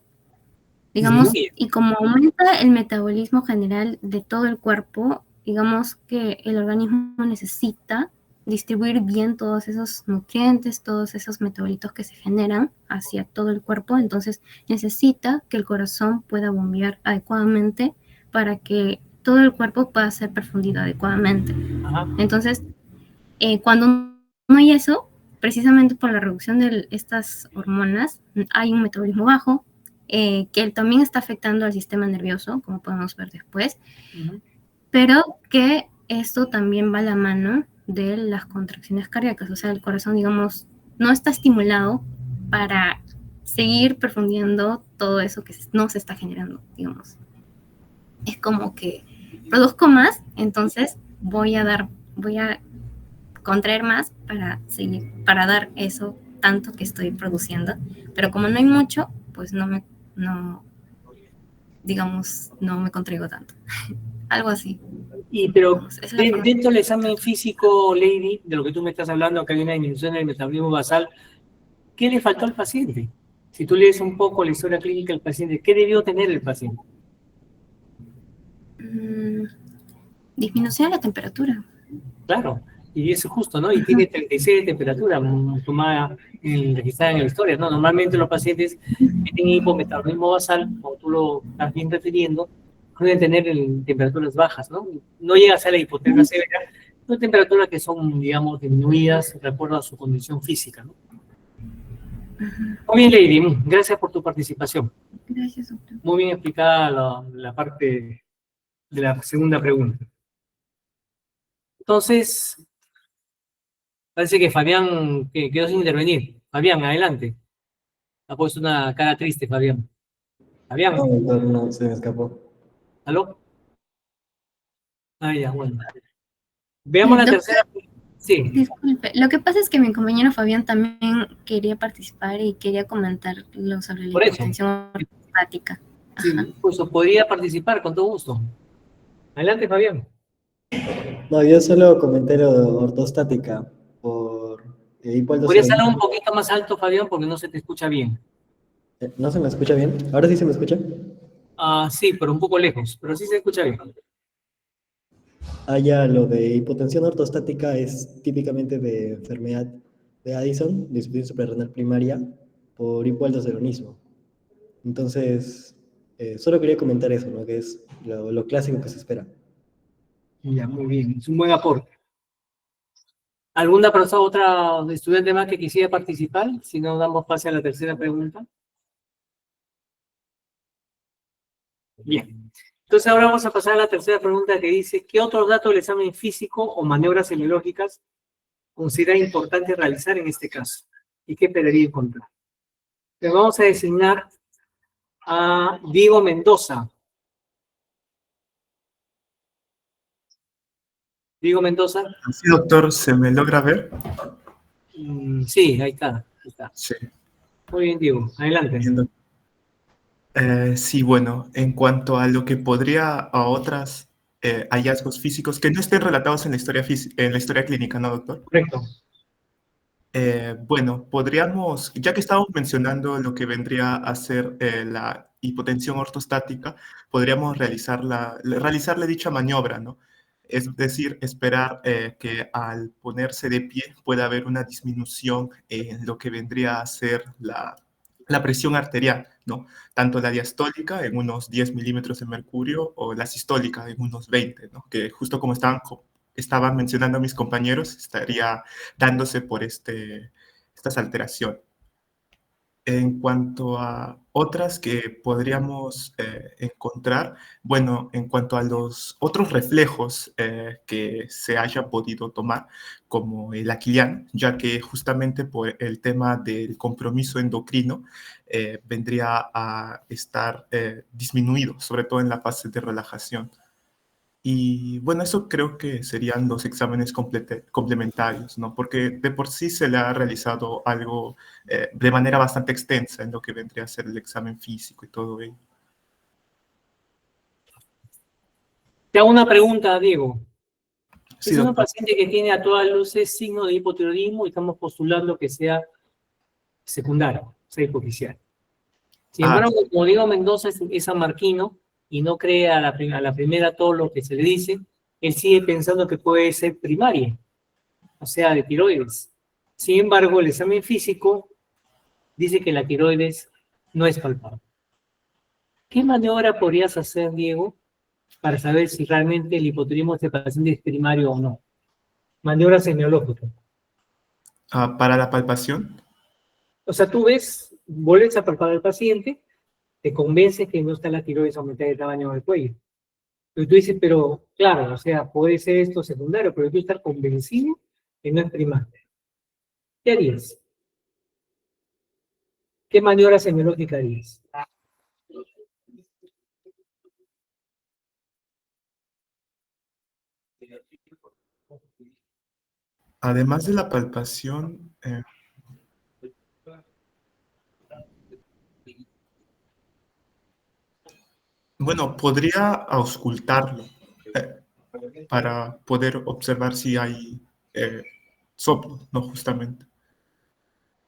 digamos, Disminuye. y como aumenta el metabolismo general de todo el cuerpo, digamos que el organismo necesita distribuir bien todos esos nutrientes, todos esos metabolitos que se generan hacia todo el cuerpo, entonces necesita que el corazón pueda bombear adecuadamente para que todo el cuerpo pueda ser perfundido adecuadamente. Ajá. Entonces, cuando no hay eso, precisamente por la reducción de estas hormonas, hay un metabolismo bajo, que también está afectando al sistema nervioso, como podemos ver después, Ujú. pero que esto también va a la mano de las contracciones cardíacas, o sea, el corazón, digamos, no está estimulado para seguir perfundiendo todo eso que no se está generando, digamos. Es como que produzco más, entonces voy a contraer más para seguir, para dar eso tanto que estoy produciendo, pero como no hay mucho, pues no me contraigo tanto. Algo así. Pero Vamos, esa es la forma. dentro del examen físico, Lady, de lo que tú me estás hablando, que hay una disminución del metabolismo basal, ¿qué le faltó al paciente? Si tú lees un poco la historia clínica del paciente, ¿qué debió tener el paciente? Disminución de la temperatura. Claro, y eso es justo, ¿no? Y tiene 36 de temperatura, tomada registrada en la historia, ¿no? Normalmente los pacientes que tienen hipometabolismo basal, como tú lo estás bien refiriendo, pueden tener temperaturas bajas, ¿no? No llega a ser la hipotermia severa, son temperaturas que son, digamos, disminuidas de acuerdo a su condición física, ¿no? Muy bien, Lady, gracias por tu participación. Gracias, doctor. Muy bien explicada la parte de la segunda pregunta. Entonces, parece que Fabián quedó sin intervenir. Fabián, adelante. Ha puesto una cara triste, Fabián. Fabián, No, doctor, no, se me escapó. ¿aló? Ah, ya, bueno. Veamos la Doctor, tercera. Sí, disculpe, lo que pasa es que mi compañero Fabián también quería participar y quería comentar sobre Por la eso. hipotensión ortostática. sí, pues podría participar con todo gusto. Adelante, Fabián. No, yo solo comenté lo de ortostática por ¿Podrías hablar un hipoaldosteronismo. poquito más alto, Fabián, porque no se te escucha bien? ¿No se me escucha bien? ¿Ahora sí se me escucha? Sí, pero un poco lejos, pero sí se escucha bien. Ya, lo de hipotensión ortostática es típicamente de enfermedad de Addison, disfunción suprarrenal primaria, por hipoaldosteronismo. Entonces, solo quería comentar eso, ¿no? Que es lo clásico que se espera. Ya, muy bien, es un buen aporte. ¿Alguna persona, otra estudiante más que quisiera participar? Si no, damos pase a la tercera pregunta. Bien. Entonces ahora vamos a pasar a la tercera pregunta que dice, ¿qué otros datos del examen físico o maniobras semiológicas considera importante realizar en este caso? ¿Y qué esperaría encontrar? Le vamos a designar a Diego Mendoza. Diego Mendoza. Sí, doctor, ¿se me logra ver? Sí, ahí está. Ahí está. Sí. Muy bien, Diego. Adelante. Bien, doctor. Sí, bueno, en cuanto a lo que podría a otras hallazgos físicos que no estén relatados en la historia en la historia clínica, ¿no, doctor? Correcto. Bueno, podríamos, ya que estamos mencionando lo que vendría a ser la hipotensión ortostática, podríamos realizarle dicha maniobra, ¿no? Es decir, esperar que al ponerse de pie pueda haber una disminución en lo que vendría a ser la presión arterial, ¿no? Tanto la diastólica en unos 10 milímetros de mercurio o la sistólica en unos 20, ¿no? Que justo como estaban mencionando mis compañeros, estaría dándose por estas alteraciones. En cuanto a otras que podríamos encontrar, bueno, en cuanto a los otros reflejos que se haya podido tomar, como el aquiliano, ya que justamente por el tema del compromiso endocrino vendría a estar disminuido, sobre todo en la fase de relajación. Y bueno, eso creo que serían los exámenes complementarios, ¿no? Porque de por sí se le ha realizado algo de manera bastante extensa en lo que vendría a ser el examen físico y todo ello. Te hago una pregunta, Diego. Sí, Es una doctor. paciente que tiene a todas luces signo de hipotiroidismo y estamos postulando que sea secundario, sea hipoficial. Sin embargo, como Diego Mendoza es sanmarquino y no cree a la primera todo lo que se le dice, él sigue pensando que puede ser primaria, o sea, de tiroides. Sin embargo, el examen físico dice que la tiroides no es palpable. ¿Qué maniobra podrías hacer, Diego, para saber si realmente el hipotiroidismo de este paciente es primario o no? Maniobra semiológica. Para la palpación. O sea, tú ves, vuelves a palpar al paciente, te convence que no está la tiroides aumentada de tamaño del cuello. Pero tú dices, pero claro, o sea, puede ser esto secundario, pero tú estás convencido que no es primario. ¿Qué harías? ¿Qué maniobra semiológica harías? Además de la palpación, bueno, podría auscultarlo para poder observar si hay soplo, ¿no? Justamente.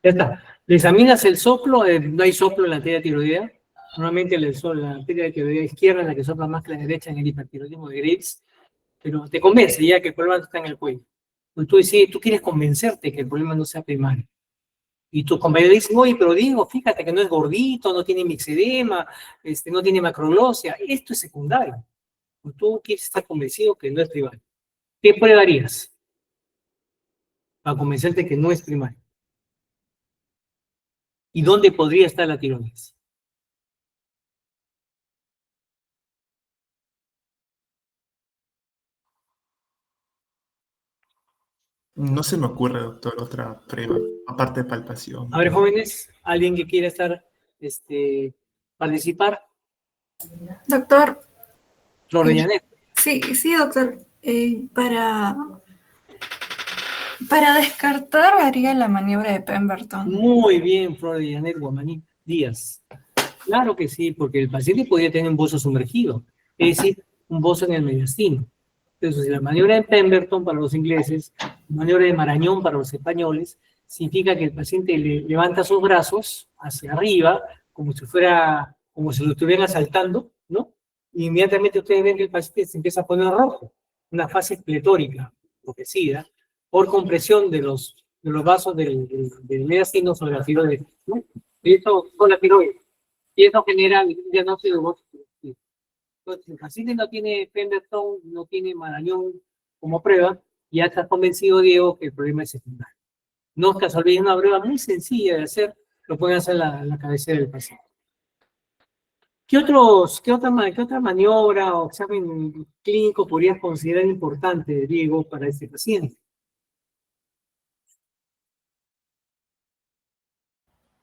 Ya está. Le examinas el soplo, no hay soplo en la arteria tiroidea. Normalmente la arteria tiroidea izquierda es la que sopla más que la derecha en el hipertiroidismo de Graves, pero te convence ya que el problema no está en el cuello. Pues tú quieres convencerte que el problema no sea primario. Y tus compañeros dicen, oye, pero Diego, fíjate que no es gordito, no tiene mixedema, no tiene macroglosia, esto es secundario. Pues tú quieres estar convencido que no es primario. ¿Qué prueba harías para convencerte que no es primario? ¿Y dónde podría estar la tiroides? No se me ocurre, doctor, otra prueba, aparte de palpación. A ver, jóvenes, ¿alguien que quiera participar? Doctor, Flor de Janet. sí, doctor. Para descartar haría la maniobra de Pemberton. Muy bien, Flor de Janet Guamaní Díaz. Claro que sí, porque el paciente podría tener un bozo sumergido, es decir, un bozo en el mediastino. Entonces, la maniobra de Pemberton para los ingleses, la maniobra de Marañón para los españoles, significa que el paciente levanta sus brazos hacia arriba, como si lo estuvieran asaltando, ¿no? Y inmediatamente ustedes ven que el paciente se empieza a poner rojo, una fase pletórica, enrojecida, por compresión de los vasos del mediastino sobre la tiroides, ¿no? Y eso con la tiroides. Y eso genera un diagnóstico de voz. Entonces, el paciente no tiene Pemberton, no tiene Marañón como prueba, ya estás convencido, Diego, que el problema es secundario. No te olvides, una prueba muy sencilla de hacer, lo pueden hacer en la cabecera del paciente. ¿Qué otra maniobra o examen clínico podrías considerar importante, Diego, para este paciente?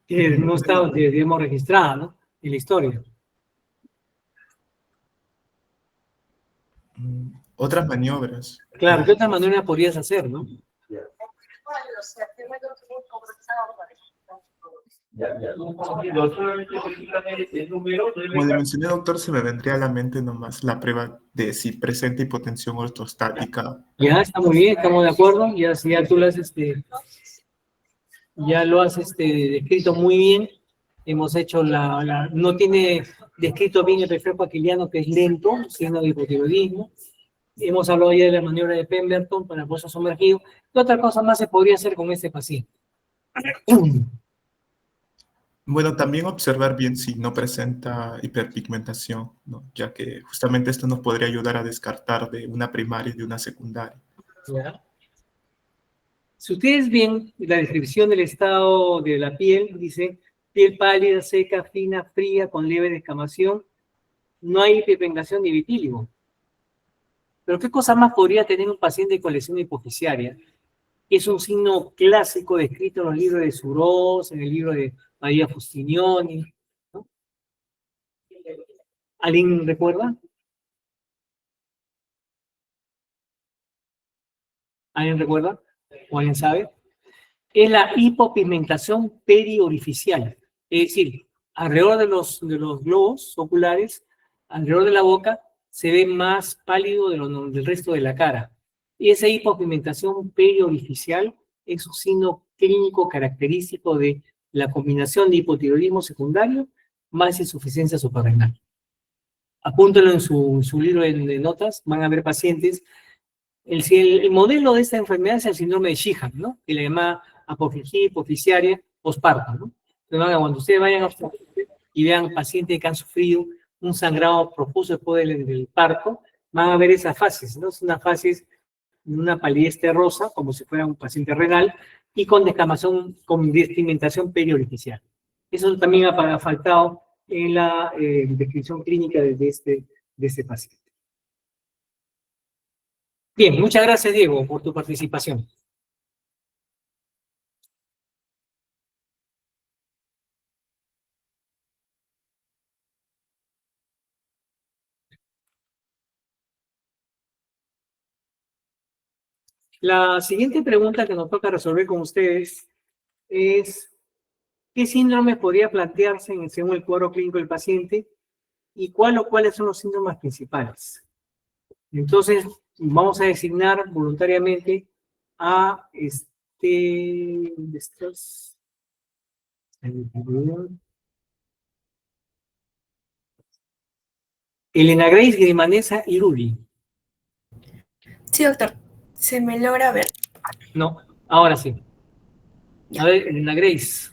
Que no está, digamos, registrada, ¿no? En la historia. Otras maniobras. Claro, ¿qué otra maniobra podrías hacer, no? Como le mencioné, doctor, se me vendría a la mente nomás la prueba de si presenta hipotensión ortostática. Ya, está muy bien, estamos de acuerdo. Ya, si ya tú lo has, ya lo has descrito muy bien. Hemos hecho no tiene descrito bien el reflejo aquiliano, que es lento, signo de hipotiroidismo. Hemos hablado ya de la maniobra de Pemberton para pozo sumergido. ¿Qué otra cosa más se podría hacer con este paciente? Bueno, también observar bien si no presenta hiperpigmentación, ¿no? Ya que justamente esto nos podría ayudar a descartar de una primaria y de una secundaria. ¿Ya? Si ustedes ven la descripción del estado de la piel, dice piel pálida, seca, fina, fría, con leve descamación, no hay hiperpigmentación ni vitíligo. Pero ¿qué cosa más podría tener un paciente con lesión hipoficiaria? Es un signo clásico descrito en los libros de Suros, en el libro de María Fustinioni, ¿no? ¿Alguien recuerda? ¿Alguien recuerda? ¿O alguien sabe? Es la hipopigmentación periorificial. Es decir, alrededor de los globos oculares, alrededor de la boca, se ve más pálido del resto de la cara. Y esa hipopigmentación periorificial es un signo clínico característico de la combinación de hipotiroidismo secundario más insuficiencia suprarrenal. Apúntalo en su libro de notas, van a ver pacientes. El modelo de esta enfermedad es el síndrome de Sheehan, ¿no? Que le llama apoplejía hipoficiaria posparto, ¿no? Entonces, cuando ustedes vayan a y vean pacientes que han sufrido un sangrado profuso después del parto, van a ver esas fases, ¿no? Son unas fases de una palidez terrosa, como si fuera un paciente renal, y con descamación, con despigmentación periorificial. Eso también ha faltado en la descripción clínica de este paciente. Bien, muchas gracias, Diego, por tu participación. La siguiente pregunta que nos toca resolver con ustedes es ¿qué síndrome podría plantearse según el cuadro clínico del paciente y cuáles son los síntomas principales? Entonces, vamos a designar voluntariamente a Elena Grace Grimanesa Iruli. Sí, doctor. ¿Se me logra ver? No, ahora sí. Ya. A ver, Elena Grace.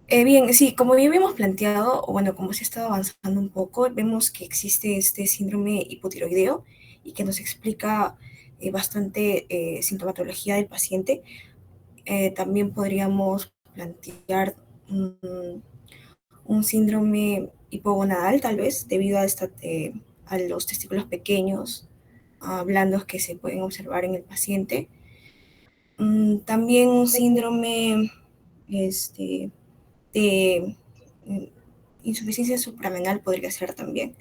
Bien, sí, como ya habíamos planteado, o bueno, como se ha estado avanzando un poco, vemos que existe este síndrome hipotiroideo y que nos explica bastante sintomatología del paciente. También podríamos plantear un síndrome hipogonadal, tal vez, debido a los testículos pequeños, blandos que se pueden observar en el paciente. También un síndrome de insuficiencia suprarrenal podría ser también,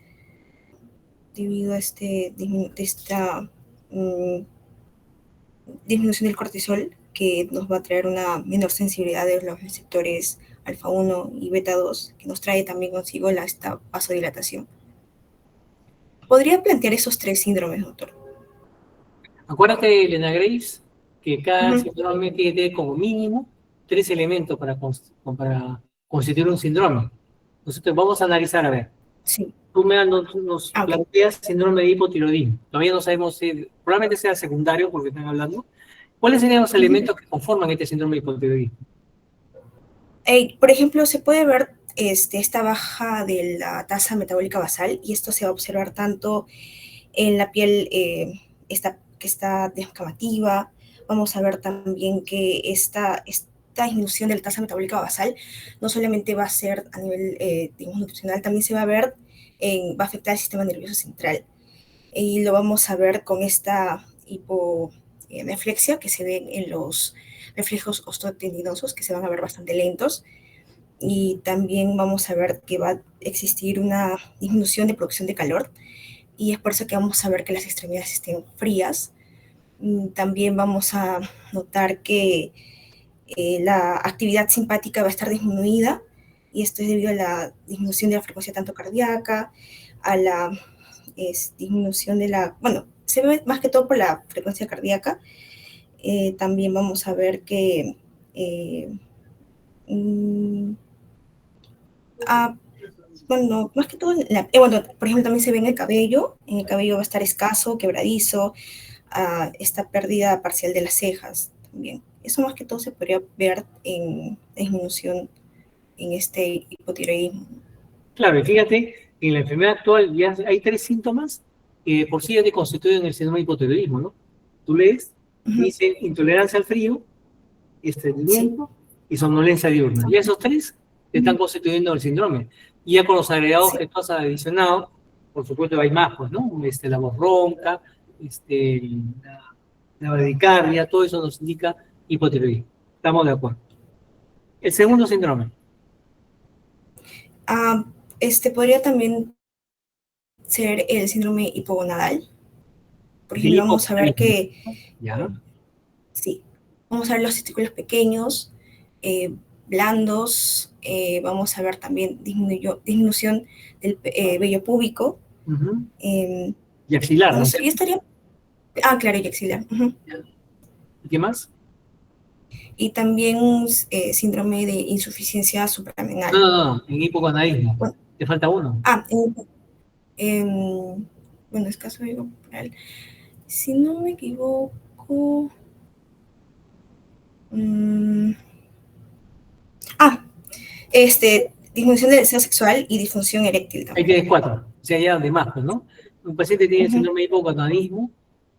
debido a esta disminución del cortisol, que nos va a traer una menor sensibilidad de los receptores alfa 1 y beta 2, que nos trae también consigo esta vasodilatación. ¿Podría plantear esos tres síndromes, doctor? Acuérdate, Elena Grace, que cada síndrome tiene como mínimo 3 elementos para constituir un síndrome. Entonces, vamos a analizar, a ver. Sí. Tú nos planteas síndrome de hipotiroidismo. Todavía no sabemos si, probablemente sea secundario, porque están hablando. ¿Cuáles serían los elementos que conforman este síndrome de hipotiroidismo? Por ejemplo, se puede ver esta baja de la tasa metabólica basal y esto se va a observar tanto en la piel que está descamativa. Vamos a ver también que esta disminución de la tasa metabólica basal no solamente va a ser a nivel digamos, nutricional, también se va a ver, va a afectar el sistema nervioso central. Y lo vamos a ver con esta hiporeflexia que se ve en los reflejos osteotendinosos, que se van a ver bastante lentos. Y también vamos a ver que va a existir una disminución de producción de calor, y es por eso que vamos a ver que las extremidades estén frías. También vamos a notar que la actividad simpática va a estar disminuida, y esto es debido a la disminución de la frecuencia tanto cardíaca, a la disminución de la, bueno, se ve más que todo por la frecuencia cardíaca. También vamos a ver que bueno, más que todo, bueno, por ejemplo, también se ve en el cabello va a estar escaso, quebradizo, esta pérdida parcial de las cejas también. Eso más que todo se podría ver en disminución en este hipotiroidismo. Claro, y fíjate, en la enfermedad actual ya hay 3 síntomas que por sí ya te constituyen el síndrome de hipotiroidismo, ¿no? Tú lees, dice intolerancia al frío, estreñimiento y somnolencia diurna. Y esos 3 te están constituyendo el síndrome. Y ya con los agregados que tú has adicionado, por supuesto hay más, pues, ¿no? La voz ronca, la bradicardia, todo eso nos indica hipotiroidismo. Estamos de acuerdo. El segundo síndrome. Podría también ser el síndrome hipogonadal. Por ejemplo, vamos a ver que... ¿Ya? Sí. Vamos a ver los testículos pequeños, blandos. Vamos a ver también disminución del vello púbico. Y axilar, ¿no? Y estaría... claro, y axilar. ¿Y qué más? Y también síndrome de insuficiencia suprarrenal. No, en hipogonadismo. Bueno, te falta uno. Bueno, escaso de corporal. Si no me equivoco... disminución del deseo sexual y disfunción eréctil también. Ahí tienes 4, o sea, ya de más, ¿no? Un paciente tiene el síndrome de hipogonadismo,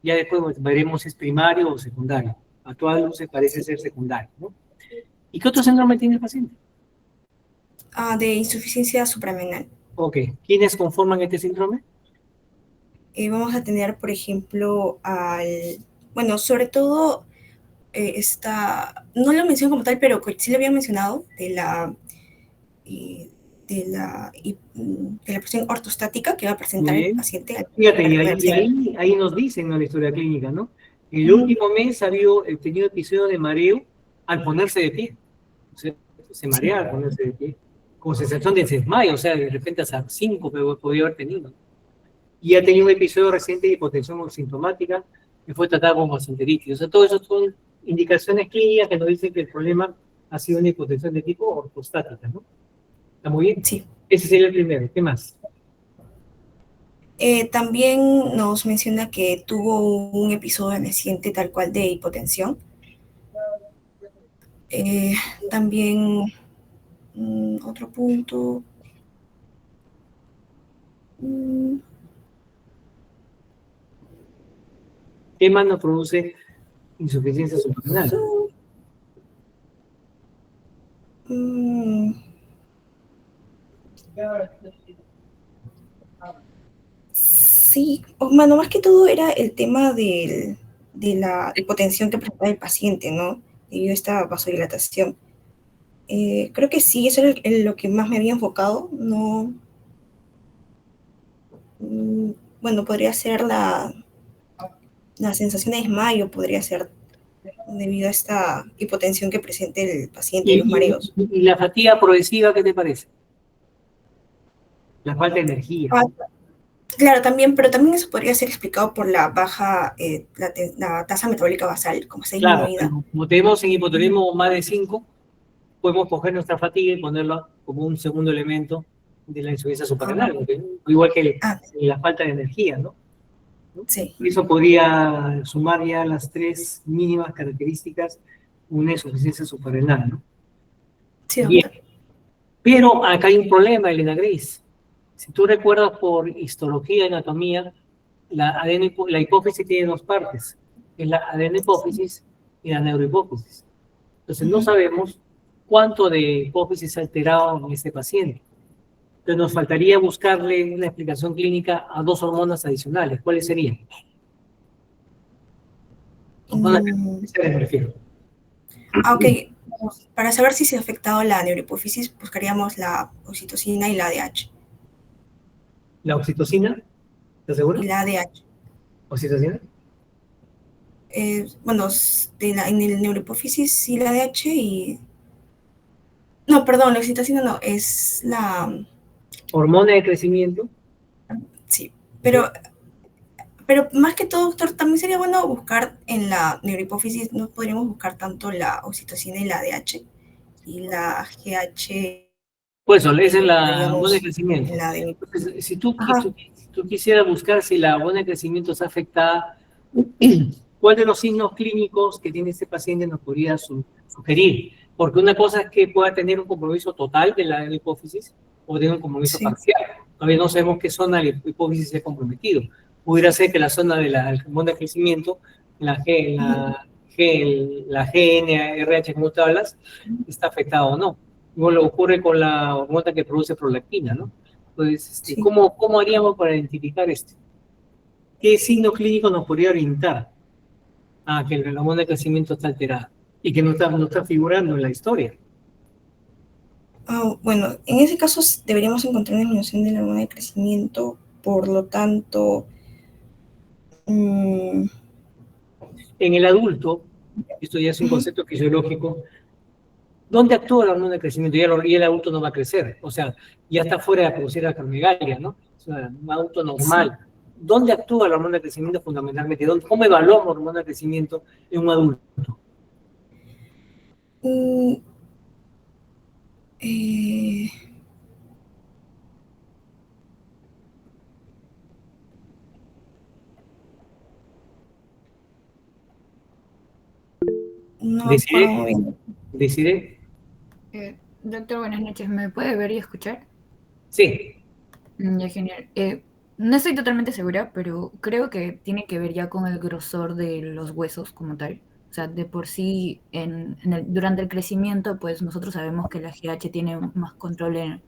ya después veremos si es primario o secundario. A todas luces parece ser secundario, ¿no? ¿Y qué otro síndrome tiene el paciente? De insuficiencia suprarrenal. Ok, ¿quiénes conforman este síndrome? Vamos a tener, por ejemplo, bueno, sobre todo no lo menciono como tal, pero sí lo había mencionado, de la presión ortostática que va a presentar el paciente. Fíjate, y ahí nos dicen en la historia clínica, ¿no? El último mes ha tenido episodio de mareo al ponerse de pie. O sea, se marea al ponerse de pie. Con sensación de desmayo, o sea, de repente hasta 5 podría haber tenido. Y ha tenido un episodio reciente de hipotensión sintomática que fue tratada con gastroenteritis. O sea, todo eso son indicaciones clínicas que nos dicen que el problema ha sido una hipotensión de tipo ortostática, ¿no? ¿Está muy bien? Sí. Ese sería el primero. ¿Qué más? También nos menciona que tuvo un episodio reciente tal cual de hipotensión. También otro punto. ¿Qué más nos produce insuficiencia suprarrenal? Sí, bueno, más que todo era el tema de la hipotensión que presentaba el paciente, ¿no? Debido a esta vasodilatación. Creo que sí, eso era lo que más me había enfocado. No. Bueno, podría ser la sensación de desmayo, podría ser debido a esta hipotensión que presente el paciente, los mareos. ¿Y la fatiga progresiva qué te parece? La falta de energía. Claro, también, pero también eso podría ser explicado por la baja, la tasa metabólica basal, como se disminuida. Claro, como tenemos en hipotiroidismo más de 5, podemos coger nuestra fatiga y ponerla como un segundo elemento de la insuficiencia suprarrenal, igual que la falta de energía, ¿no? Sí. Eso podría sumar ya las 3 mínimas características de una insuficiencia suprarrenal, ¿no? Sí, Bien, doctor. pero acá hay un problema, Elena Grace. Si tú recuerdas por histología y anatomía, la hipófisis tiene dos partes, es la adenohipófisis y la neurohipófisis. Entonces no sabemos cuánto de hipófisis ha alterado en este paciente. Entonces nos faltaría buscarle una explicación clínica a dos hormonas adicionales. ¿Cuáles serían? Hormonas artificiales, me refiero. Ok. Para saber si se ha afectado la neurohipófisis, buscaríamos la oxitocina y la ADH. ¿La oxitocina? ¿Estás seguro? Y la ADH. ¿Oxitocina? Bueno, en el neurohipófisis sí la ADH y... No, perdón, la oxitocina no, es la... ¿Hormona de crecimiento? Sí, pero más que todo, doctor, también sería bueno buscar en la neurohipófisis, no podríamos buscar tanto la oxitocina y la ADH y la GH, Pues esa es la digamos, hormona de crecimiento. en la de... Entonces, si tú Ajá. quisieras buscar si la hormona de crecimiento está afectada, ¿cuál de los signos clínicos que tiene este paciente nos podría sugerir? Porque una cosa es que pueda tener un compromiso total de la hipófisis o tener un compromiso Sí. parcial. Todavía no sabemos qué zona de la hipófisis se ha comprometido. Pudiera ser que la zona de la hormona de crecimiento, la GnRH, como tú hablas, está afectada o no. Igual lo ocurre con la hormona que produce prolactina, ¿no? Entonces, Sí. ¿cómo haríamos para identificar esto? ¿Qué signo clínico nos podría orientar a que la hormona de crecimiento está alterada y que no está figurando en la historia? Bueno, en ese caso deberíamos encontrar una disminución de la hormona de crecimiento, por lo tanto, En el adulto, esto ya es un concepto fisiológico, ¿dónde actúa la hormona de crecimiento? Y el adulto no va a crecer, o sea, ya está fuera de producir la acromegalia, ¿no? O sea, un adulto normal. ¿Dónde actúa la hormona de crecimiento fundamentalmente? ¿Cómo evaluamos la hormona de crecimiento en un adulto? mm, eh, no me acuerdo muy bien. ¿Decide? Doctor, buenas noches. ¿Me puede ver y escuchar? Sí. Ya, genial. No estoy totalmente segura, pero creo que tiene que ver ya con el grosor de los huesos como tal. O sea, de por sí, durante el crecimiento, pues nosotros sabemos que la GH tiene más control en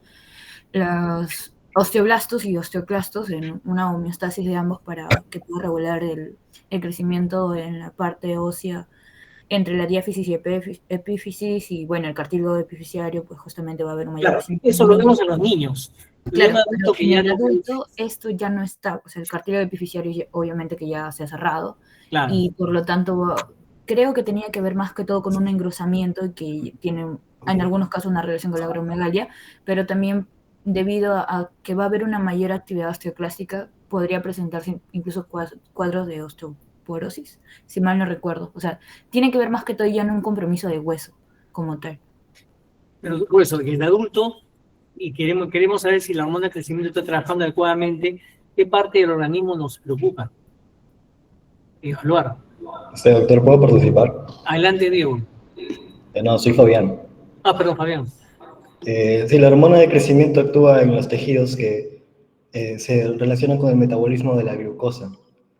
los osteoblastos y osteoclastos, en una homeostasis de ambos para que pueda regular el crecimiento en la parte ósea entre la diáfisis y epífisis, y bueno, el cartílago epifisiario, pues justamente va a haber un mayor Claro, crecimiento. eso lo vemos en los niños. Claro, Un adulto pero que en ya el no- adulto esto ya no está, o sea, el cartílago epifisiario obviamente que ya se ha cerrado, Claro. y por lo tanto creo que tenía que ver más que todo con un engrosamiento que tiene en algunos casos una relación con la acromegalia, pero también debido a que va a haber una mayor actividad osteoclástica, podría presentarse incluso cuadros de osteoporosis, si mal no recuerdo. O sea, tiene que ver más que todo ya en un compromiso de hueso como tal. Pero por eso, que el adulto, y queremos saber si la hormona de crecimiento está trabajando adecuadamente, ¿qué parte del organismo nos preocupa? Evaluar. Doctor, ¿puedo participar? Adelante, Diego. No, soy Fabián. Perdón, Fabián. Sí, la hormona de crecimiento actúa en los tejidos que se relacionan con el metabolismo de la glucosa,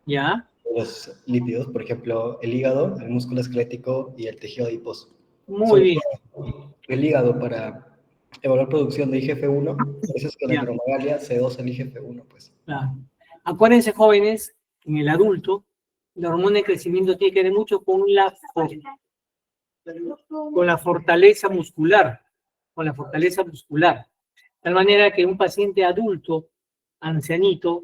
¿Ya? los lípidos, por ejemplo, el hígado, el músculo esquelético y el tejido adiposo. Muy bien. El hígado para evaluar producción de IGF-1, por eso es que la Ya. acromegalia C2 el IGF-1, pues. Claro. Acuérdense, jóvenes, en el adulto, la hormona de crecimiento tiene que ver mucho con la fortaleza muscular, De tal manera que un paciente adulto, ancianito,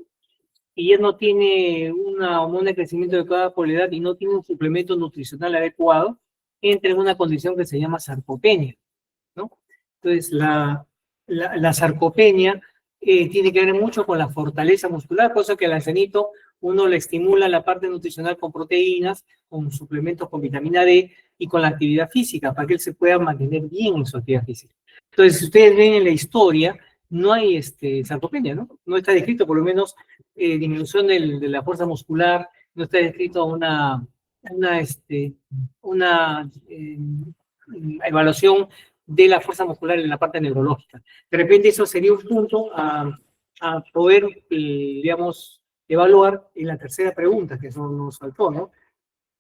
y ya no tiene una hormona de crecimiento adecuada por la edad y no tiene un suplemento nutricional adecuado, entra en una condición que se llama sarcopenia, ¿no? Entonces, la sarcopenia tiene que ver mucho con la fortaleza muscular, por eso que al ancianito uno le estimula la parte nutricional con proteínas, con suplementos con vitamina D y con la actividad física, para que él se pueda mantener bien en su actividad física. Entonces, si ustedes ven en la historia, no hay sarcopenia, ¿no? No está descrito, por lo menos, disminución de la fuerza muscular, no está descrito una evaluación de la fuerza muscular en la parte neurológica. De repente eso sería un punto a poder, digamos, evaluar en la tercera pregunta, que eso nos faltó, ¿no?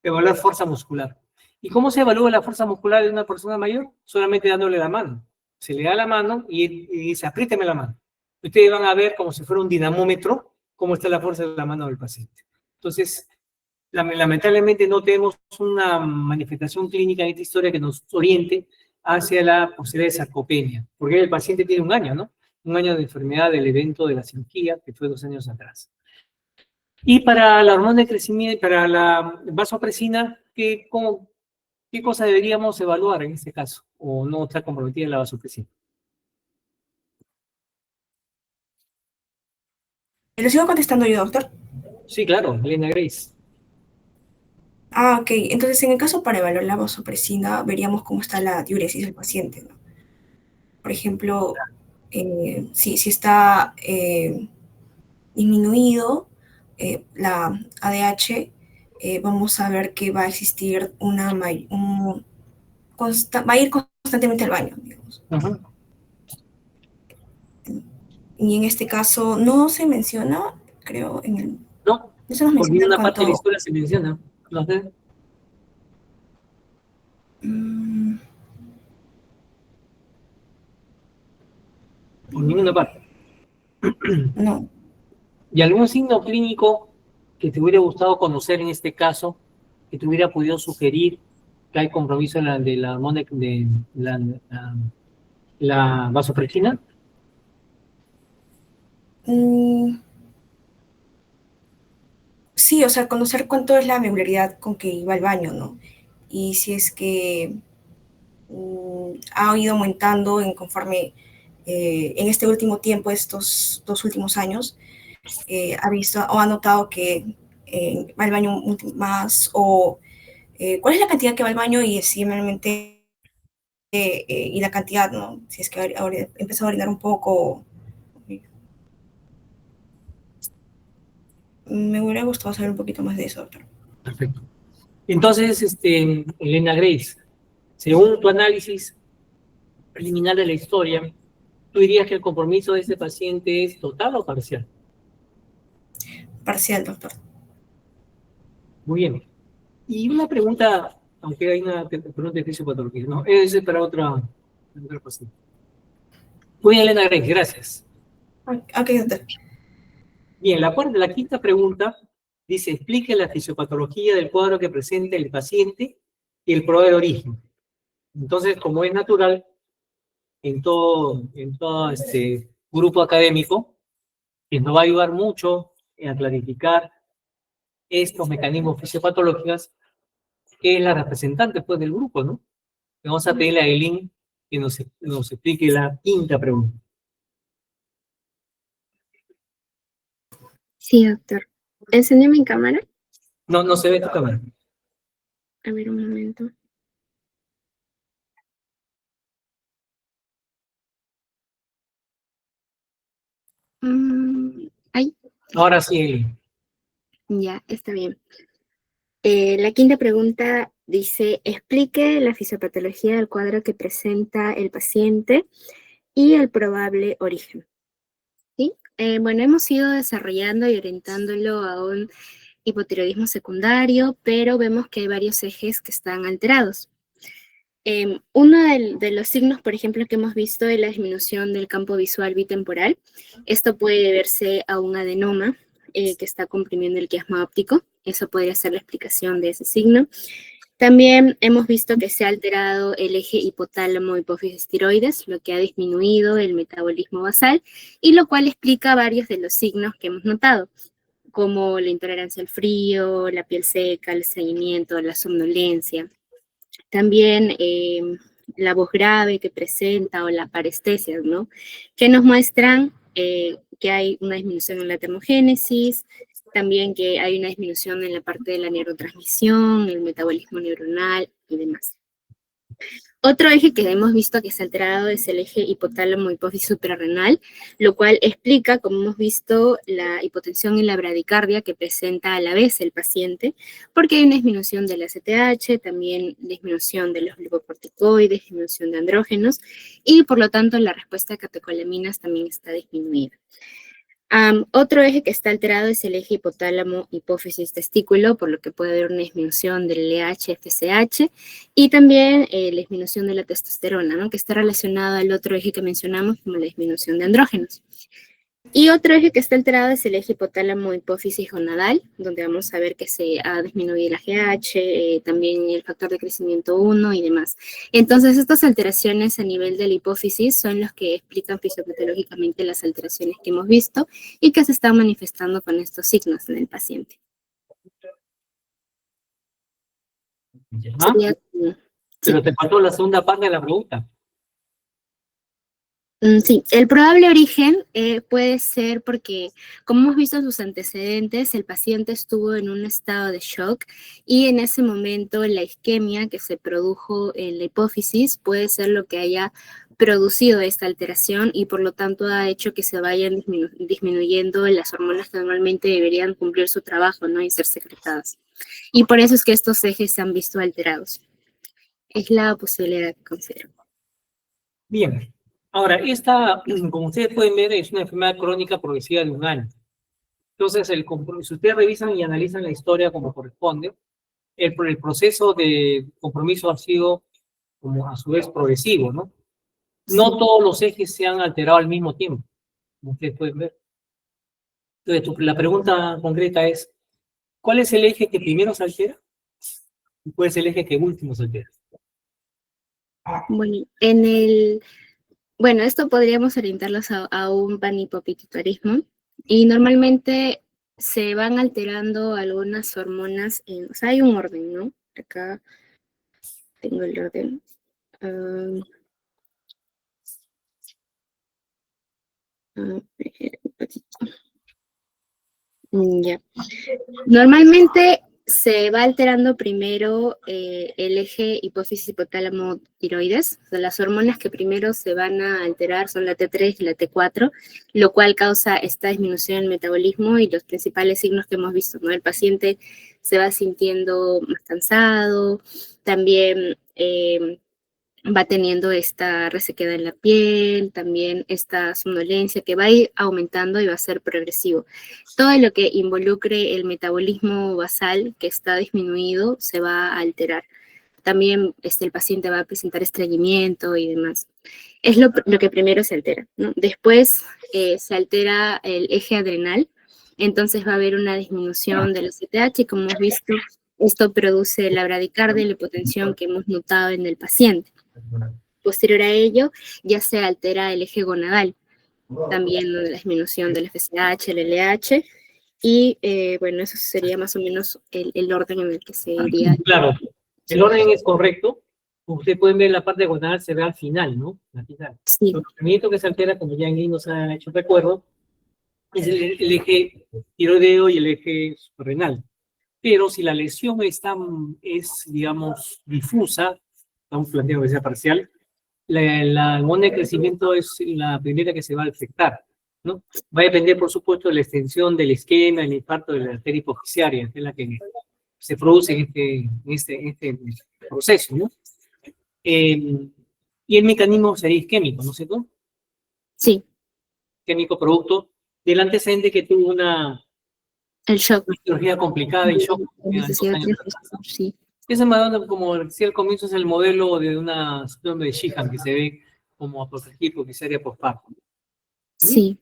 Evaluar fuerza muscular. ¿Y cómo se evalúa la fuerza muscular de una persona mayor? Solamente dándole la mano. Se le da la mano y dice, apriéteme la mano. Ustedes van a ver como si fuera un dinamómetro cómo está la fuerza de la mano del paciente. Entonces, lamentablemente no tenemos una manifestación clínica en esta historia que nos oriente hacia la posibilidad de sarcopenia, porque el paciente tiene un año, ¿no? Un año de enfermedad del evento de la cirugía, que fue 2 años atrás. Y para la hormona de crecimiento, para la vasopresina, ¿qué cosa deberíamos evaluar en este caso? ¿O no está comprometida la vasopresina? ¿Lo sigo contestando yo, doctor? Sí, claro, Elena Grace. Ah, ok. Entonces, en el caso para evaluar la vasopresina, veríamos cómo está la diuresis del paciente, ¿no? Por ejemplo, si está disminuido la ADH, vamos a ver que va a existir va a ir constantemente al baño, digamos. Ajá. Y en este caso no se menciona, creo, No, no se nos por menciona ninguna parte de la cuánto. historia se menciona. ¿No sé? Por ninguna parte. No. ¿Y algún signo clínico que te hubiera gustado conocer en este caso, que te hubiera podido sugerir que hay compromiso de la hormona de la vasopresina? Sí, o sea, conocer cuánto es la regularidad con que iba al baño, ¿no? Y si es que ha ido aumentando conforme en este último tiempo, estos 2 últimos años, ha visto o ha notado que va al baño más, o cuál es la cantidad que va al baño y simplemente y la cantidad, ¿no? Si es que ahora empezó a orinar un poco. Me hubiera gustado saber un poquito más de eso, doctor. Perfecto. Entonces, Elena Grace, según tu análisis preliminar de la historia, ¿tú dirías que el compromiso de este paciente es total o parcial? Parcial, doctor. Muy bien. Y una pregunta, aunque hay una pregunta de fisiopatología, ¿no? Es para otra paciente. Muy bien, Elena Grace, gracias. Ok, doctor. Bien, la quinta pregunta dice, explique la fisiopatología del cuadro que presenta el paciente y el probable origen. Entonces, como es natural, en todo grupo académico, que nos va a ayudar mucho a clarificar estos mecanismos fisiopatológicos, que es la representante pues, del grupo, ¿no? Vamos a pedirle a Eileen que nos explique la quinta pregunta. Sí, doctor. ¿Enciende mi cámara? No se ve tu cámara. A ver, un momento. Ahí. Ahora sí, Eileen. Ya, está bien. La quinta pregunta dice, explique la fisiopatología del cuadro que presenta el paciente y el probable origen. ¿Sí? Bueno, hemos ido desarrollando y orientándolo a un hipotiroidismo secundario, pero vemos que hay varios ejes que están alterados. Uno de los signos, por ejemplo, que hemos visto es la disminución del campo visual bitemporal. Esto puede deberse a un adenoma que está comprimiendo el quiasma óptico. Eso podría ser la explicación de ese signo. También hemos visto que se ha alterado el eje hipotálamo-hipófisis tiroides, lo que ha disminuido el metabolismo basal, y lo cual explica varios de los signos que hemos notado, como la intolerancia al frío, la piel seca, el estreñimiento, la somnolencia. También la voz grave que presenta o la parestesia, ¿no? Que nos muestran que hay una disminución en la termogénesis, también que hay una disminución en la parte de la neurotransmisión, el metabolismo neuronal y demás. Otro eje que hemos visto que está alterado es el eje hipotálamo hipófisis suprarrenal, lo cual explica, como hemos visto, la hipotensión y la bradicardia que presenta a la vez el paciente, porque hay una disminución del ACTH, también disminución de los glicocorticoides, disminución de andrógenos, y por lo tanto la respuesta a catecolaminas también está disminuida. Otro eje que está alterado es el eje hipotálamo hipófisis testículo, por lo que puede haber una disminución del LH, FSH, y también la disminución de la testosterona, ¿no? Que está relacionado al otro eje que mencionamos como la disminución de andrógenos. Y otro eje que está alterado es el eje hipotálamo hipófisis gonadal, donde vamos a ver que se ha disminuido el AGH, también el factor de crecimiento 1 y demás. Entonces, estas alteraciones a nivel de la hipófisis son los que explican fisiopatológicamente las alteraciones que hemos visto y que se están manifestando con estos signos en el paciente. ¿Ya? Sería- Pero te faltó la segunda parte de la pregunta. Sí, el probable origen puede ser porque, como hemos visto en sus antecedentes, el paciente estuvo en un estado de shock y en ese momento la isquemia que se produjo en la hipófisis puede ser lo que haya producido esta alteración y por lo tanto ha hecho que se vayan disminuyendo las hormonas que normalmente deberían cumplir su trabajo, ¿no? Y ser secretadas. Y por eso es que estos ejes se han visto alterados. Es la posibilidad que considero. Bien. Ahora, esta, como ustedes pueden ver, es una enfermedad crónica progresiva de 1 año. Entonces, si ustedes revisan y analizan la historia como corresponde, el proceso de compromiso ha sido, como a su vez, progresivo, ¿no? No todos los ejes se han alterado al mismo tiempo, como ustedes pueden ver. Entonces, la pregunta concreta es, ¿cuál es el eje que primero se altera? ¿Y cuál es el eje que último se altera? Bueno, esto podríamos orientarlos a un panhipopituitarismo y normalmente se van alterando algunas hormonas, o sea, hay un orden, ¿no? Acá tengo el orden. Ya. Normalmente se va alterando primero el eje hipófisis hipotálamo tiroides. O sea, las hormonas que primero se van a alterar son la T3 y la T4, lo cual causa esta disminución del metabolismo y los principales signos que hemos visto, ¿no? El paciente se va sintiendo más cansado, también va teniendo esta resequedad en la piel, también esta somnolencia que va a ir aumentando y va a ser progresivo. Todo lo que involucre el metabolismo basal que está disminuido se va a alterar. También el paciente va a presentar estreñimiento y demás. Es lo que primero se altera, ¿no? Después se altera el eje adrenal, entonces va a haber una disminución del ACTH y como hemos visto, esto produce la bradicardia y la hipotensión que hemos notado en el paciente. Posterior a ello, ya se altera el eje gonadal, también la disminución del FSH, el LH, y bueno, eso sería más o menos el orden en el que se iría. Claro, el orden es correcto. Como ustedes pueden ver, la parte gonadal se ve al final, ¿no? Al final. Sí. El procedimiento que se altera, como ya en Lynn nos ha hecho recuerdo, es el eje tiroideo y el eje suprarrenal. Pero si la lesión es, digamos, difusa, estamos planteando que sea parcial, la hormona de crecimiento es la primera que se va a afectar, ¿no? Va a depender, por supuesto, de la extensión del esquema, el infarto de la arteria hipoficiaria, que es la que se produce en este proceso, ¿no? Y el mecanismo sería isquémico, ¿no es cierto? Sí. Isquémico producto del antecedente que tuvo una shock. Una cirugía complicada y shock. Sí. Esa es como decía al comienzo, es el modelo de una síndrome de Sheehan que se ve como apoplejía hipoficiaria postparto. Sí.